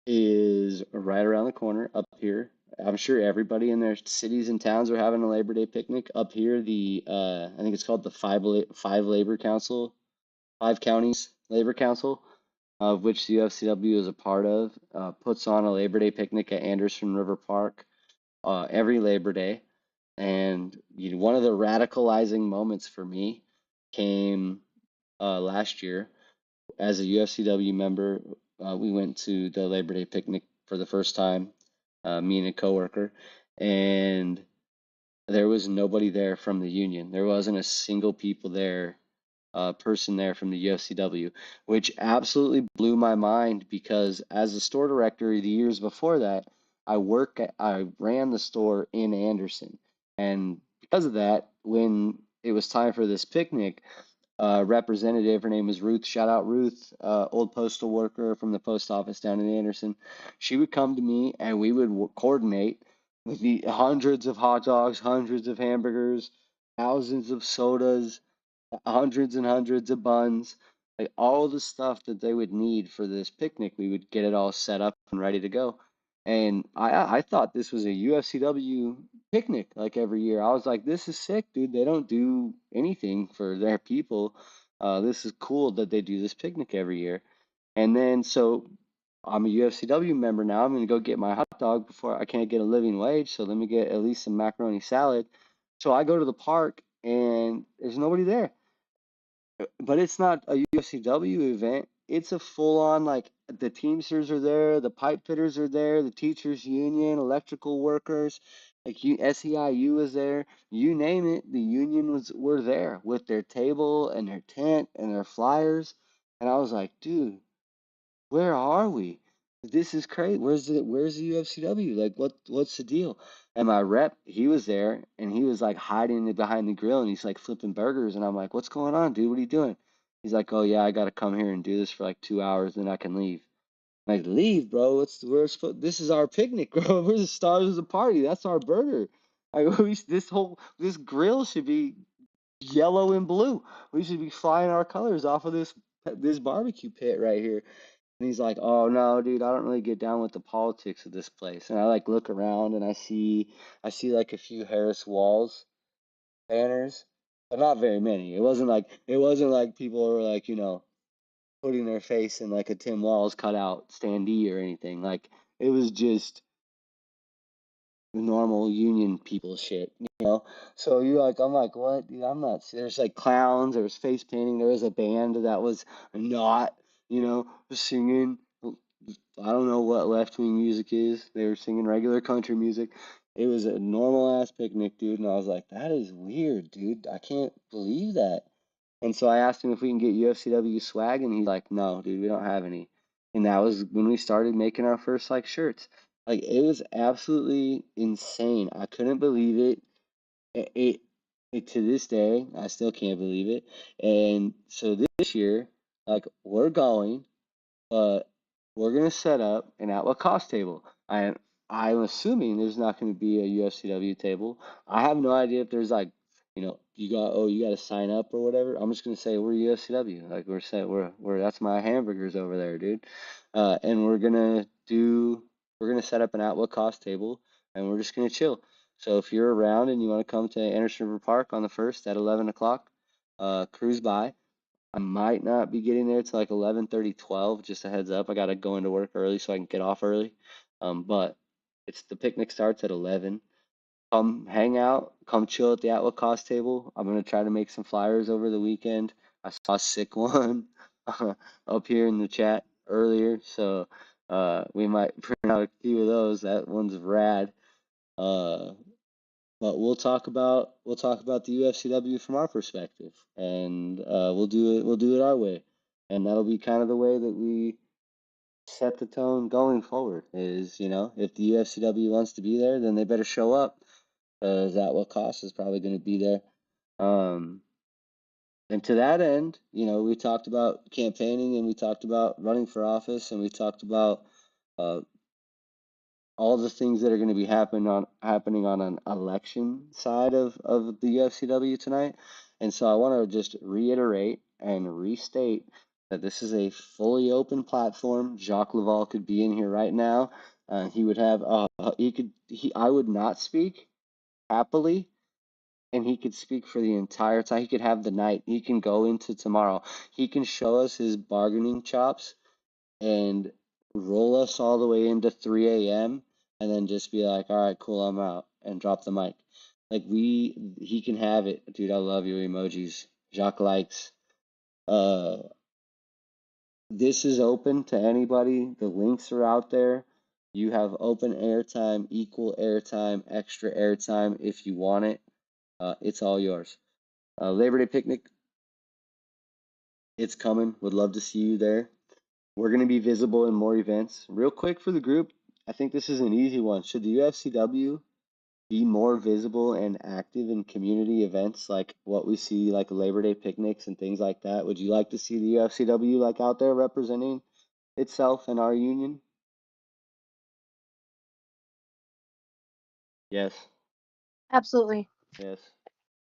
Speaker 1: is right around the corner up here. I'm sure everybody in their cities and towns are having a Labor Day picnic. Up here, the I think it's called the Five Counties Labor Council, of which the UFCW is a part of, puts on a Labor Day picnic at Anderson River Park every Labor Day. And one of the radicalizing moments for me came last year as a UFCW member. We went to the Labor Day picnic for the first time, me and a coworker, and there was nobody there from the union. There wasn't a single person there from the UFCW, which absolutely blew my mind because as a store director the years before that, I ran the store in Anderson, and because of that, when it was time for this picnic, representative. Her name was Ruth. Shout out Ruth, old postal worker from the post office down in Anderson. She would come to me and we would coordinate with the hundreds of hot dogs, hundreds of hamburgers, thousands of sodas, hundreds and hundreds of buns, like all the stuff that they would need for this picnic. We would get it all set up and ready to go. And I thought this was a UFCW picnic like every year. I was like, this is sick, dude. They don't do anything for their people. This is cool that they do this picnic every year. And then so I'm a UFCW member now. I'm gonna go get my hot dog before I can't get a living wage. So let me get at least some macaroni salad. So I go to the park and there's nobody there. But it's not a UFCW event. It's a full on like the Teamsters are there, the pipe fitters are there, the teachers union, electrical workers, like SEIU is there. You name it, the union was were there with their table and their tent and their flyers. And I was like, dude, where are we? This is crazy. Where's the UFCW? Like what's the deal? And my rep, he was there and he was like hiding behind the grill and he's like flipping burgers and I'm like, "What's going on, dude? What are you doing?" He's like, "Oh yeah, I gotta come here and do this for like 2 hours, then I can leave." I'm like, leave, bro. This is our picnic, bro. We're the stars of the party. That's our burger. Like this grill should be yellow and blue. We should be flying our colors off of this barbecue pit right here. And he's like, "Oh no, dude, I don't really get down with the politics of this place." And I like look around and I see like a few Harris Walls banners, but not very many. It wasn't like people were like, putting their face in like a Tim Walls cutout standee or anything. Like it was just normal union people shit. So I'm like, what, dude? I'm not. There's like clowns. There was face painting. There was a band that was not, singing. I don't know what left wing music is. They were singing regular country music. It was a normal ass picnic, dude. And I was like, that is weird, dude. I can't believe that. And so I asked him if we can get UFCW swag, and he's like, no, dude, we don't have any. And that was when we started making our first like shirts. Like it was absolutely insane. I couldn't believe it. It to this day, I still can't believe it. And so this year, like we're going, but we're gonna set up an at what cost table. I'm assuming there's not gonna be a UFCW table. I have no idea if there's like, you got to sign up or whatever. I'm just gonna say we're UFCW. Like we're that's my hamburgers over there, dude. And we're gonna set up an at what cost table, and we're just gonna chill. So if you're around and you want to come to Anderson River Park on the 1st at 11 o'clock, cruise by. I might not be getting there till like 11:30, 12. Just a heads up. I gotta go into work early so I can get off early. But the picnic starts at 11. Come hang out, come chill at the Atla Cost table. I'm gonna try to make some flyers over the weekend. I saw a sick one up here in the chat earlier, so we might print out a few of those. That one's rad. Uh, but we'll talk about the UFCW from our perspective, and we'll do it our way, and that'll be kind of the way that we set the tone going forward. Is if the UFCW wants to be there, then they better show up, because at what cost is probably going to be there. Um, and to that end, we talked about campaigning, and we talked about running for office, and we talked about uh, all the things that are going to be happening on an election side of the UFCW tonight. And so I want to just reiterate and restate that this is a fully open platform. Jacques Laval could be in here right now. He would have I would not speak happily, and he could speak for the entire time. He could have the night. He can go into tomorrow. He can show us his bargaining chops and roll us all the way into 3 a.m. and then just be like, all right, cool, I'm out, and drop the mic. Like he can have it, dude. I love your emojis. Jacques likes. Uh, this is open to anybody. The links are out there. You have open airtime, equal airtime, extra airtime if you want it. It's all yours. Labor Day picnic, it's coming. Would love to see you there. We're going to be visible in more events. Real quick for the group, I think this is an easy one. Should the UFCW be more visible and active in community events like what we see, like Labor Day picnics and things like that? Would you like to see the UFCW like out there representing itself and our union? Yes,
Speaker 4: Absolutely.
Speaker 1: yes.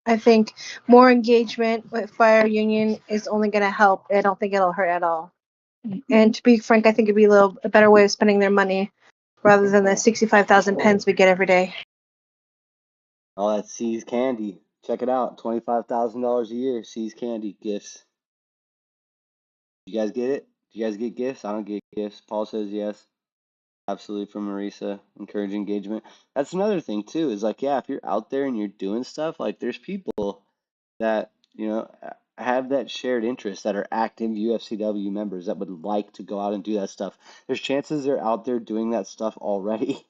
Speaker 4: I think more engagement with Fire Union is only going to help. I don't think it'll hurt at all. And to be frank, I think it'd be a better way of spending their money rather than the 65,000 pence we get every day.
Speaker 1: Oh, that's C's Candy. Check it out. $25,000 a year. C's Candy gifts. You guys get it? Do you guys get gifts? I don't get gifts. Paul says yes. Absolutely, from Marisa. Encourage engagement. That's another thing too, is like, yeah, if you're out there and you're doing stuff, like there's people that, have that shared interest, that are active UFCW members that would like to go out and do that stuff. There's chances they're out there doing that stuff already.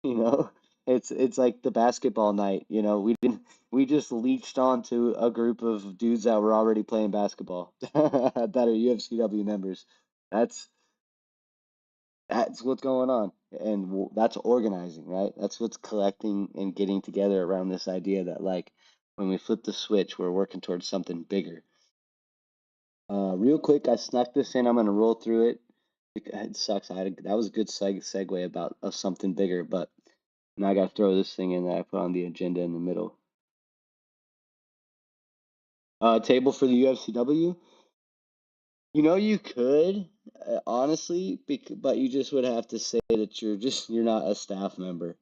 Speaker 1: you know. It's like the basketball night, we just leached onto a group of dudes that were already playing basketball that are UFCW members. That's that's what's going on, and that's organizing, right? That's what's collecting and getting together around this idea that, like, when we flip the switch, we're working towards something bigger. Real quick, I snuck this in. I'm gonna roll through it. It sucks. That was a good segue about something bigger, but now I gotta throw this thing in that I put on the agenda in the middle. Table for the UFCW. You could honestly, but you just would have to say that you're not a staff member.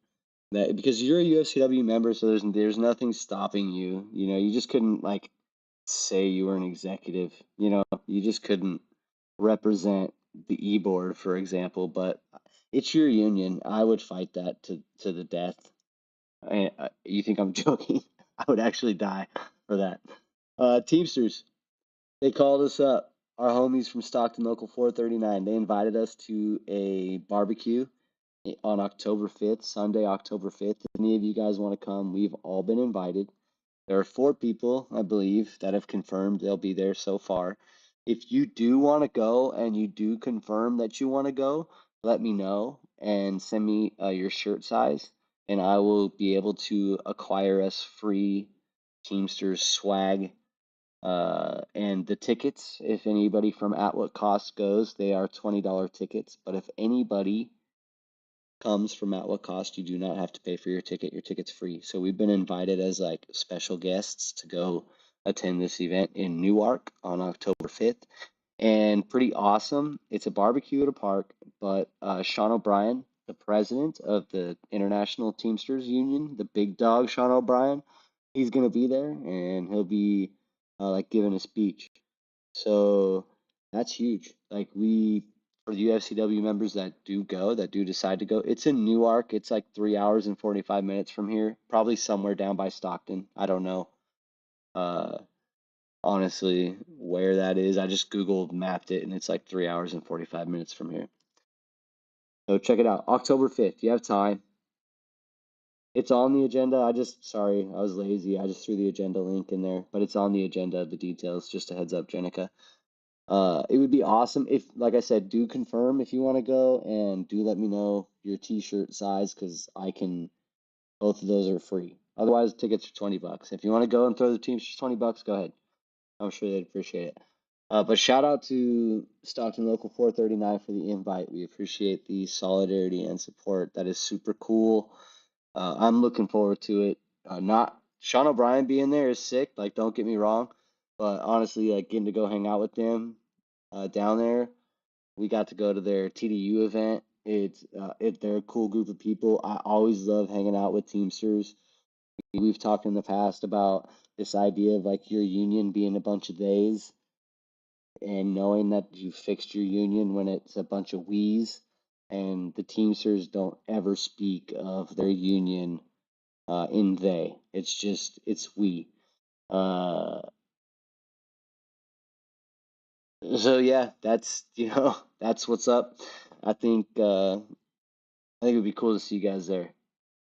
Speaker 1: That because you're a UFCW member, so there's nothing stopping you. You know, you just couldn't like say you were an executive. You know, you just couldn't represent the e-board, for example. But it's your union. I would fight that to the death. You think I'm joking? I would actually die for that. Teamsters, they called us up. Our homies from Stockton Local 439. They invited us to a barbecue on October 5th, Sunday, October 5th. If any of you guys want to come, we've all been invited. There are 4 people, I believe, that have confirmed they'll be there so far. If you do want to go and you do confirm that you want to go, let me know and send me your shirt size, and I will be able to acquire us free Teamsters swag. And the tickets, if anybody from At What Cost goes, they are $20 tickets. But if anybody comes from At What Cost, you do not have to pay for your ticket. Your ticket's free. So we've been invited as like special guests to go attend this event in Newark on October 5th. And pretty awesome. It's a barbecue at a park, but Sean O'Brien, the president of the International Teamsters Union, the big dog Sean O'Brien, he's gonna be there and he'll be like giving a speech. So that's huge. Like for the UFCW members that do go, that do decide to go, it's in Newark. It's like 3 hours and 45 minutes from here, probably somewhere down by Stockton. I don't know, uh, honestly, where that is. I just Google mapped it and it's like 3 hours and 45 minutes from here. So check it out. October 5th. You have time. It's on the agenda. Sorry, I was lazy. I just threw the agenda link in there, but it's on the agenda, the details. Just a heads up, Jenica. It would be awesome if, like I said, do confirm if you want to go and do let me know your t-shirt size because both of those are free. Otherwise, tickets are $20. If you want to go and throw the teams for $20, go ahead. I'm sure they'd appreciate it. But shout out to Stockton Local 439 for the invite. We appreciate the solidarity and support. That is super cool. I'm looking forward to it. Not Sean O'Brien being there is sick. Like, don't get me wrong, but honestly, like getting to go hang out with them down there. We got to go to their TDU event. They're a cool group of people. I always love hanging out with Teamsters. We've talked in the past about this idea of like your union being a bunch of days and knowing that you fixed your union when it's a bunch of we's. And the Teamsters don't ever speak of their union in they. It's we. Uh, so yeah, that's that's what's up. I think uh, I think it would be cool to see you guys there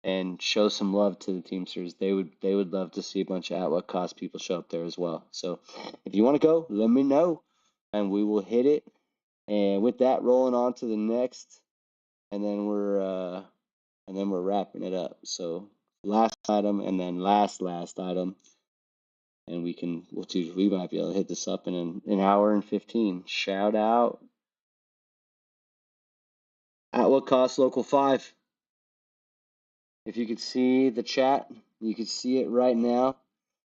Speaker 1: and show some love to the Teamsters. They would love to see a bunch of At What Cost people show up there as well. So if you want to go, let me know and we will hit it. And with that, rolling on to the next, and then we're wrapping it up. So last item and then last item, and we might be able to hit this up in an hour and 15. Shout out At What Cost Local 5. If you could see the chat, you could see it right now.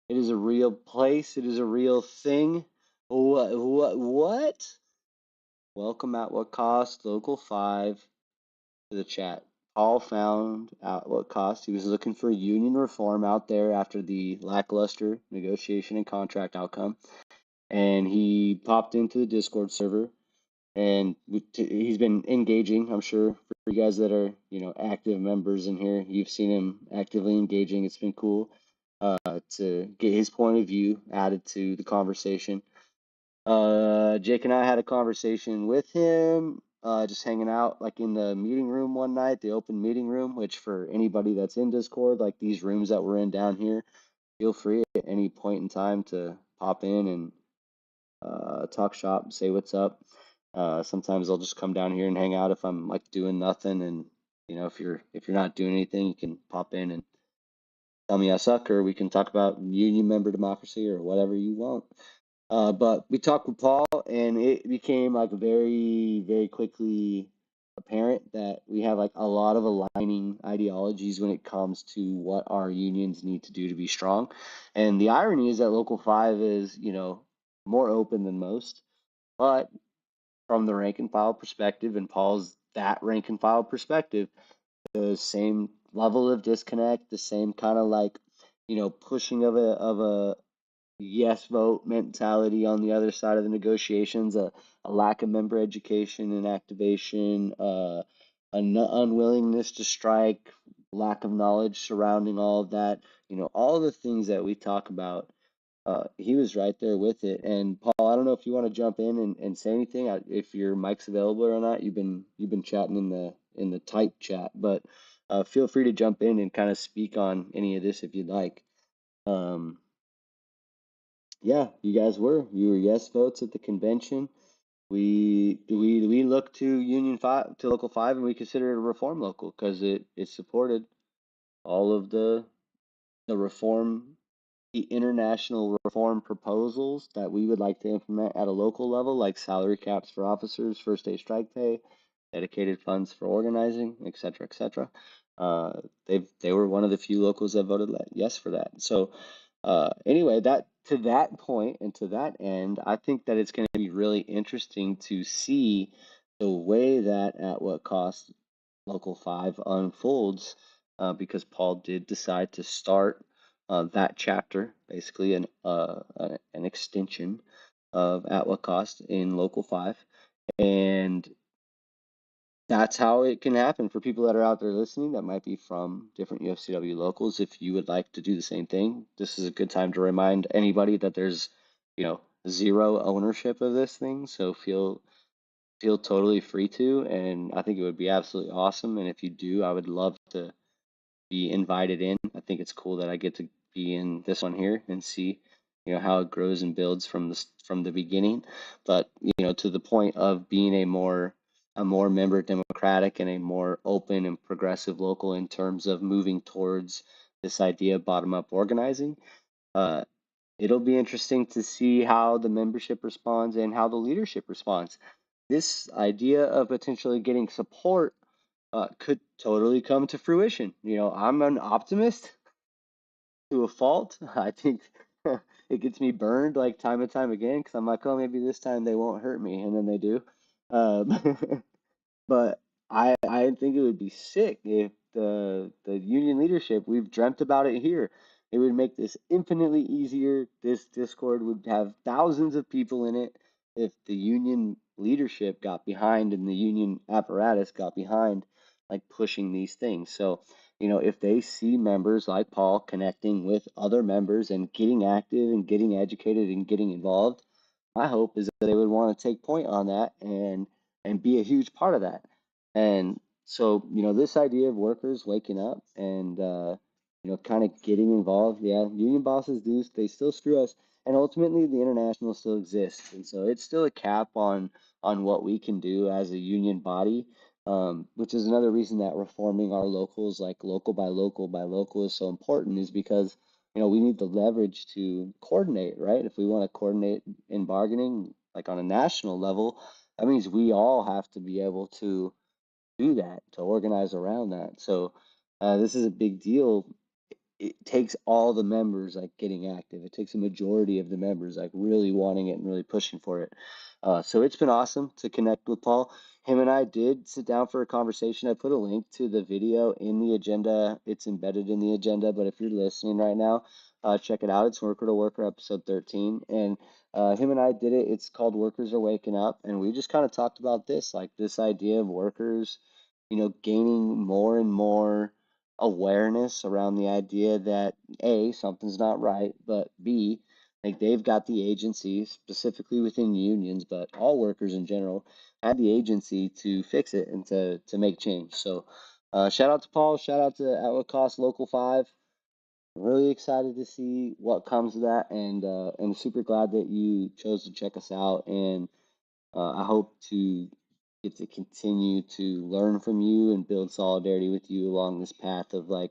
Speaker 1: It is a real place. It is a real thing. What? Welcome At What Cost, Local 5, to the chat. Paul found At What Cost. He was looking for union reform out there after the lackluster negotiation and contract outcome. And he popped into the Discord server and he's been engaging. I'm sure for you guys that are active members in here, you've seen him actively engaging. It's been cool to get his point of view added to the conversation. Jake and I had a conversation with him, just hanging out like in the meeting room one night, the open meeting room. Which for anybody that's in Discord, like these rooms that we're in down here, feel free at any point in time to pop in and talk shop, say what's up. Sometimes I'll just come down here and hang out if I'm like doing nothing, and if you're not doing anything, you can pop in and tell me I suck, or we can talk about union member democracy or whatever you want. But we talked with Paul, and it became like very, very quickly apparent that we have like a lot of aligning ideologies when it comes to what our unions need to do to be strong. And the irony is that Local 5 is, more open than most, but from the rank and file perspective and Paul's that rank and file perspective, the same level of disconnect, the same kind of like, pushing of a yes vote mentality on the other side of the negotiations, a lack of member education and activation, an unwillingness to strike, lack of knowledge surrounding all of that, all the things that we talk about. He was right there with it. And Paul, I don't know if you want to jump in and say anything, if your mic's available or not. You've been chatting in the type chat, but feel free to jump in and kind of speak on any of this if you'd like. Um, yeah, you were yes votes at the convention. We look to Union 5, to Local 5, and we consider it a reform local because it supported all of the reform, the international reform proposals that we would like to implement at a local level, like salary caps for officers, first day strike pay, dedicated funds for organizing, et cetera, et cetera. They were one of the few locals that voted yes for that. So anyway, that to that point and to that end, I think that it's going to be really interesting to see the way that at what cost Local 5 unfolds, because Paul did decide to start that chapter, basically an extension of At What Cost in Local 5. And that's how it can happen for people that are out there listening that might be from different UFCW locals. If you would like to do the same thing, this is a good time to remind anybody that there's, zero ownership of this thing. So feel totally free to, and I think it would be absolutely awesome. And if you do, I would love to be invited in. I think it's cool that I get to be in this one here and see, how it grows and builds from the beginning. But to the point of being a more member democratic and a more open and progressive local in terms of moving towards this idea of bottom up organizing. Uh, It'll be interesting to see how the membership responds and how the leadership responds. This idea of potentially getting support could totally come to fruition. I'm an optimist to a fault. I think it gets me burned like time and time again because I'm like, oh, maybe this time they won't hurt me, and then they do. Um, But I think it would be sick if the union leadership, we've dreamt about it here. It would make this infinitely easier. This Discord would have thousands of people in it if the union leadership got behind and the union apparatus got behind, like pushing these things. So, if they see members like Paul connecting with other members and getting active and getting educated and getting involved, my hope is that they would want to take point on that and be a huge part of that. And so, this idea of workers waking up and kind of getting involved. Yeah, union bosses they still screw us, and ultimately the international still exists, and so it's still a cap on what we can do as a union body. Which is another reason that reforming our locals, like local by local by local, is so important, is because we need the leverage to coordinate, right? If we want to coordinate in bargaining, like on a national level, that means we all have to be able to do that, to organize around that. So this is a big deal. It takes all the members like getting active. It takes a majority of the members like really wanting it and really pushing for it. So it's been awesome to connect with Paul. Him and I did sit down for a conversation. I put a link to the video in the agenda. It's embedded in the agenda, but if you're listening right now, check it out. It's Worker to Worker episode 13. And him and I did it. It's called Workers Are Waking Up. And we just kind of talked about this, like this idea of workers, gaining more and more awareness around the idea that A, something's not right, but B, like they've got the agency, specifically within unions, but all workers in general, have the agency to fix it and to make change. So shout out to Paul, shout out to At What Cost Local 5. Really excited to see what comes of that, and super glad that you chose to check us out. And I hope to get to continue to learn from you and build solidarity with you along this path of like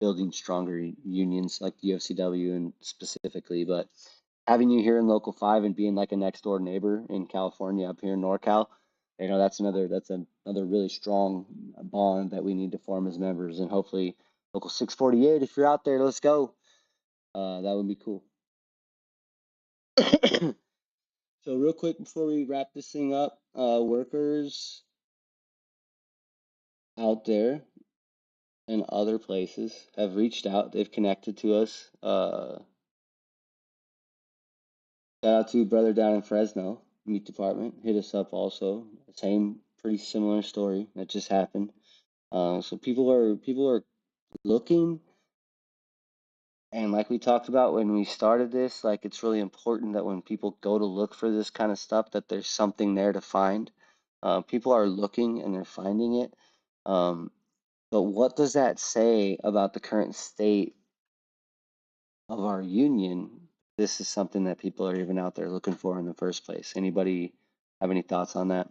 Speaker 1: building stronger unions like UFCW and specifically. But having you here in Local 5 and being like a next door neighbor in California up here in NorCal, that's another really strong bond that we need to form as members. And hopefully Local 648, if you're out there, let's go. That would be cool. So real quick before we wrap this thing up, workers out there in other places have reached out. They've connected to us. Shout out to brother down in Fresno, meat department, hit us up also. Same pretty similar story that just happened. So people are looking, and like we talked about when we started this, like it's really important that when people go to look for this kind of stuff, that there's something there to find. People are looking and they're finding it. Um, but what does that say about the current state of our union? This is something that people are even out there looking for in the first place. Anybody have any thoughts on that?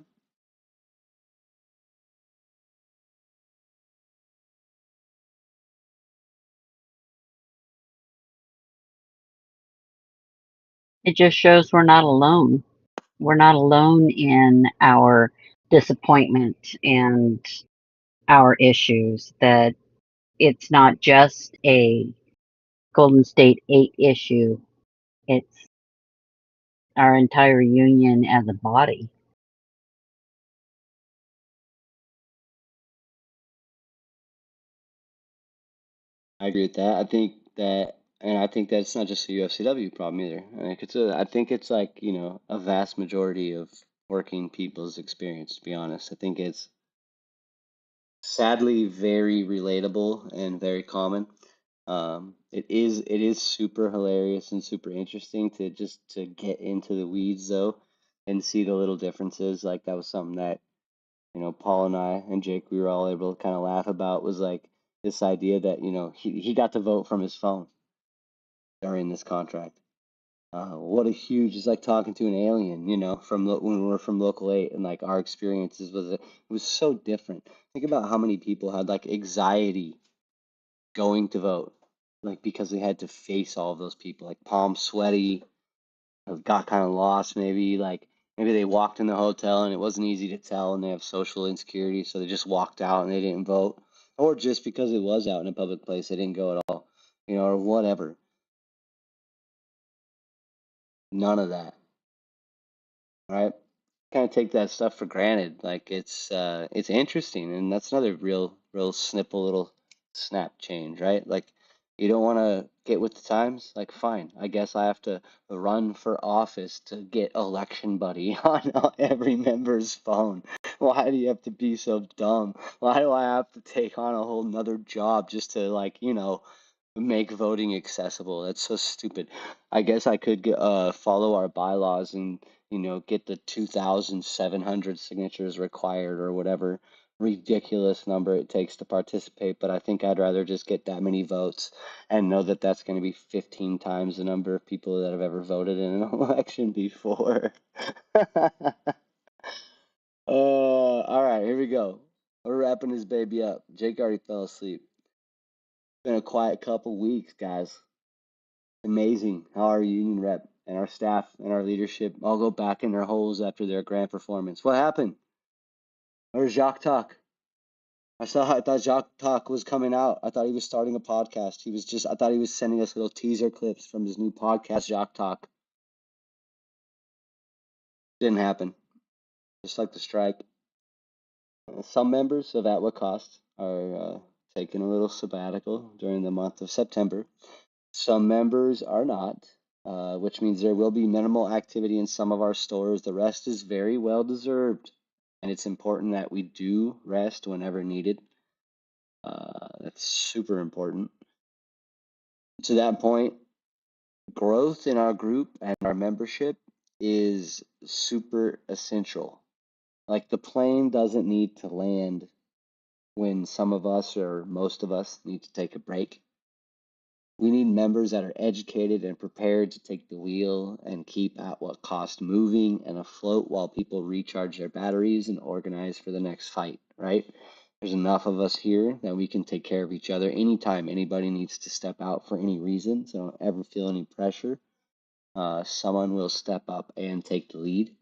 Speaker 3: It just shows we're not alone. We're not alone in our disappointment and our issues, that it's not just a Golden State 8 issue, it's our entire union as a body.
Speaker 1: I agree with that. I think that, and I think that's not just a UFCW problem either. I think it's like, a vast majority of working people's experience, to be honest. I think it's sadly very relatable and very common. It is super hilarious and super interesting to just to get into the weeds though and see the little differences. Like that was something that, Paul and I and Jake, we were all able to kind of laugh about was like this idea that, he got to vote from his phone during this contract. What a huge, it's like talking to an alien, when we're from Local 8 and like our experiences it was so different. Think about how many people had like anxiety going to vote, like because they had to face all of those people, like palms sweaty, got kind of lost maybe, like maybe they walked in the hotel and it wasn't easy to tell and they have social insecurity, so they just walked out and they didn't vote, or just because it was out in a public place, they didn't go at all, or whatever. None of that, right? Kind of take that stuff for granted. Like it's interesting, and that's another real snipple little snap change, right? Like you don't want to get with the times. Like fine, I guess I have to run for office to get election buddy on every member's phone. Why do you have to be so dumb? Why do I have to take on a whole nother job just to like, make voting accessible? That's so stupid. I guess I could follow our bylaws and get the 2,700 signatures required or whatever ridiculous number it takes to participate. But I think I'd rather just get that many votes and know that that's going to be 15 times the number of people that have ever voted in an election before. All right, here we go. We're wrapping this baby up. Jake already fell asleep. Been a quiet couple weeks, guys. Amazing how our union rep and our staff and our leadership all go back in their holes after their grand performance. What happened? Where's Jacques Talk? I thought Jacques Talk was coming out. I thought he was starting a podcast. I thought he was sending us little teaser clips from his new podcast, Jacques Talk. Didn't happen. Just like the strike. Some members of At What Cost are taking a little sabbatical during the month of September. Some members are not, which means there will be minimal activity in some of our stores. The rest is very well deserved, and it's important that we do rest whenever needed. That's super important. To that point, growth in our group and our membership is super essential. Like the plane doesn't need to land when some of us or most of us need to take a break. We need members that are educated and prepared to take the wheel and keep At What Cost moving and afloat while people recharge their batteries and organize for the next fight, right? There's enough of us here that we can take care of each other anytime anybody needs to step out for any reason, so don't ever feel any pressure. Someone will step up and take the lead.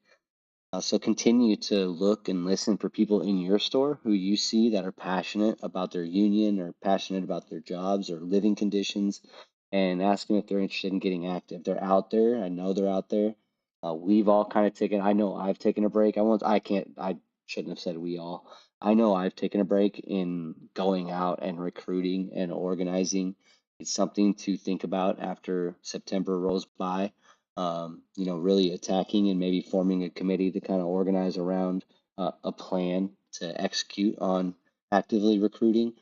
Speaker 1: So continue to look and listen for people in your store who you see that are passionate about their union or passionate about their jobs or living conditions, and ask them if they're interested in getting active. They're out there. I know they're out there. We've all kind of taken, I know I've taken a break. I shouldn't have said we all. I know I've taken a break in going out and recruiting and organizing. It's something to think about after September rolls by. Really attacking and maybe forming a committee to kind of organize around a plan to execute on actively recruiting.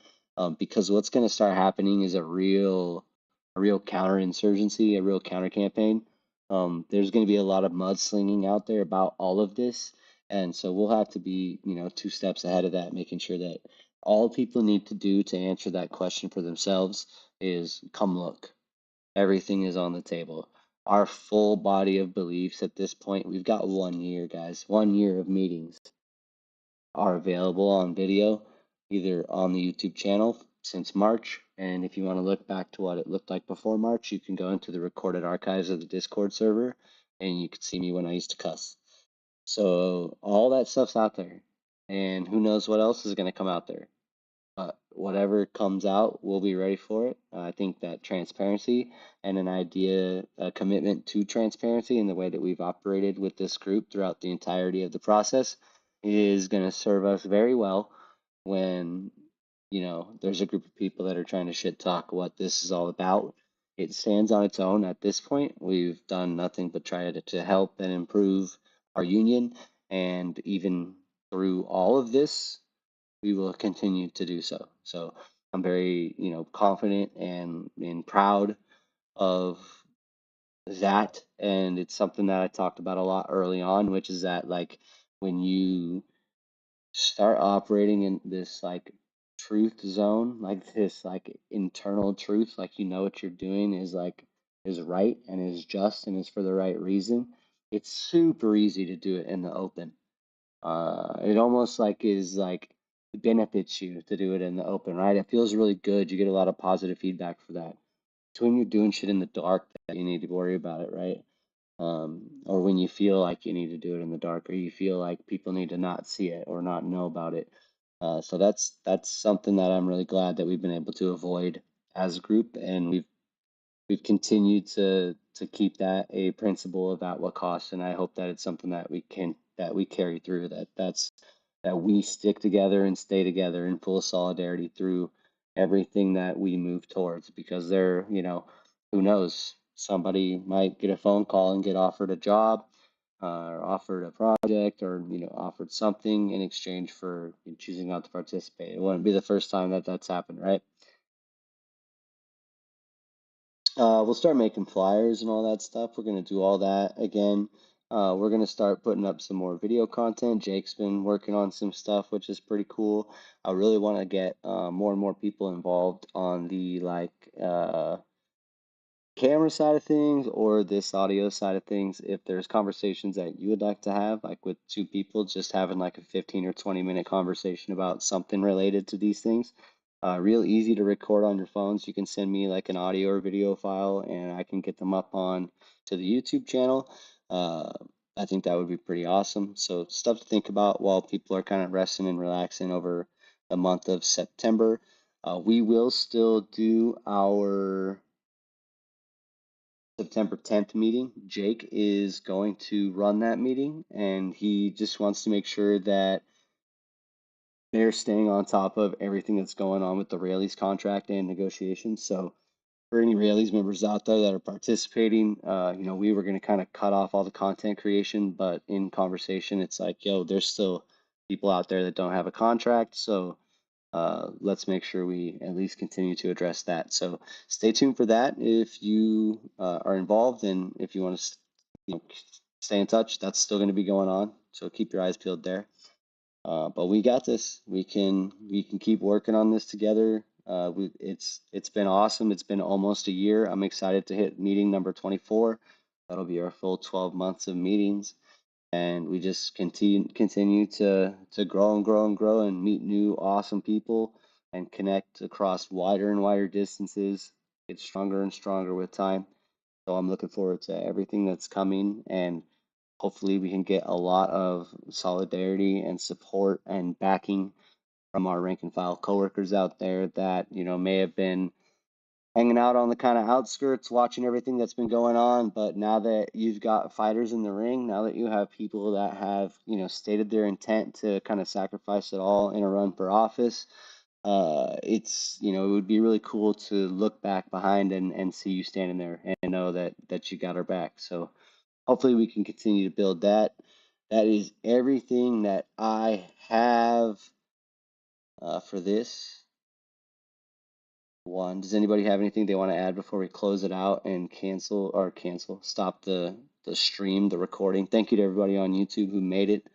Speaker 1: Because what's going to start happening is a real counterinsurgency, a real counter campaign. There's going to be a lot of mudslinging out there about all of this. And so we'll have to be, 2 steps ahead of that, making sure that all people need to do to answer that question for themselves is come look. Everything is on the table. Our full body of beliefs at this point, we've got 1 year, guys, 1 year of meetings are available on video, either on the YouTube channel since March. And if you want to look back to what it looked like before March, you can go into the recorded archives of the Discord server and you can see me when I used to cuss. So all that stuff's out there. And who knows what else is going to come out there. Whatever comes out, we'll be ready for it. I think that transparency and a commitment to transparency in the way that we've operated with this group throughout the entirety of the process is going to serve us very well when, there's a group of people that are trying to shit talk what this is all about. It stands on its own at this point. We've done nothing but try to help and improve our union. And even through all of this, we will continue to do so. So I'm very, confident and proud of that. And it's something that I talked about a lot early on, which is that like when you start operating in this like truth zone, like this like internal truth, like what you're doing is right and is just and is for the right reason, it's super easy to do it in the open. It almost like is like it benefits you to do it in the open, right? It feels really good. You get a lot of positive feedback for that. It's when you're doing shit in the dark that you need to worry about it, right? Or when you feel like you need to do it in the dark, or you feel like people need to not see it or not know about it. So that's something that I'm really glad that we've been able to avoid as a group, and we've continued to keep that a principle at what cost, and I hope that it's something that we carry through, that we stick together and stay together in full solidarity through everything that we move towards, because who knows, somebody might get a phone call and get offered a job, or offered a project, or offered something in exchange for choosing not to participate. It wouldn't be the first time that that's happened, right? We'll start making flyers and all that stuff. We're going to do all that again. We're going to start putting up some more video content. Jake's been working on some stuff, which is pretty cool. I really want to get more and more people involved on the camera side of things or this audio side of things. If there's conversations that you would like to have, like with 2 people, just having like a 15 or 20-minute conversation about something related to these things. Real easy to record on your phones. You can send me like an audio or video file and I can get them up on to the YouTube channel. I think that would be pretty awesome. So stuff to think about while people are kind of resting and relaxing over the month of September. We will still do our September 10th meeting. Jake is going to run that meeting, and he just wants to make sure that they're staying on top of everything that's going on with the Raley's contract and negotiations. So for any Raley's members out there that are participating, we were going to kind of cut off all the content creation, but in conversation, it's like, yo, there's still people out there that don't have a contract. So let's make sure we at least continue to address that. So stay tuned for that if you are involved, and if you want to stay in touch, that's still going to be going on. So keep your eyes peeled there. But we got this. We can keep working on this together. It's been awesome. It's been almost a year. I'm excited to hit meeting number 24. That'll be our full 12 months of meetings, and we just continue to grow and grow and grow and meet new awesome people and connect across wider and wider distances. Get stronger and stronger with time. So I'm looking forward to everything that's coming, and hopefully we can get a lot of solidarity and support and backing from our rank and file coworkers out there that may have been hanging out on the kind of outskirts, watching everything that's been going on. But now that you've got fighters in the ring, now that you have people that have, stated their intent to kind of sacrifice it all in a run for office, it would be really cool to look back behind and see you standing there and know that you got our back. So hopefully we can continue to build that. That is everything that I have for this one. Does anybody have anything they want to add before we close it out and stop the stream, the recording? Thank you to everybody on YouTube who made it.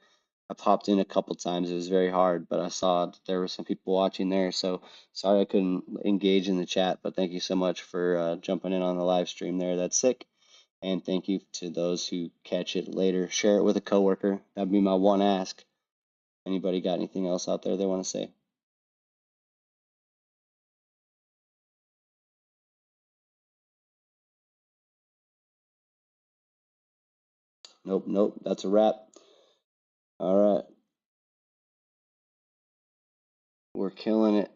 Speaker 1: I popped in a couple times. It was very hard, but I saw that there were some people watching there. So sorry I couldn't engage in the chat, but thank you so much for jumping in on the live stream there. That's sick. And thank you to those who catch it later. Share it with a coworker. That'd be my one ask. Anybody got anything else out there they want to say? Nope, nope. That's a wrap. All right. We're killing it.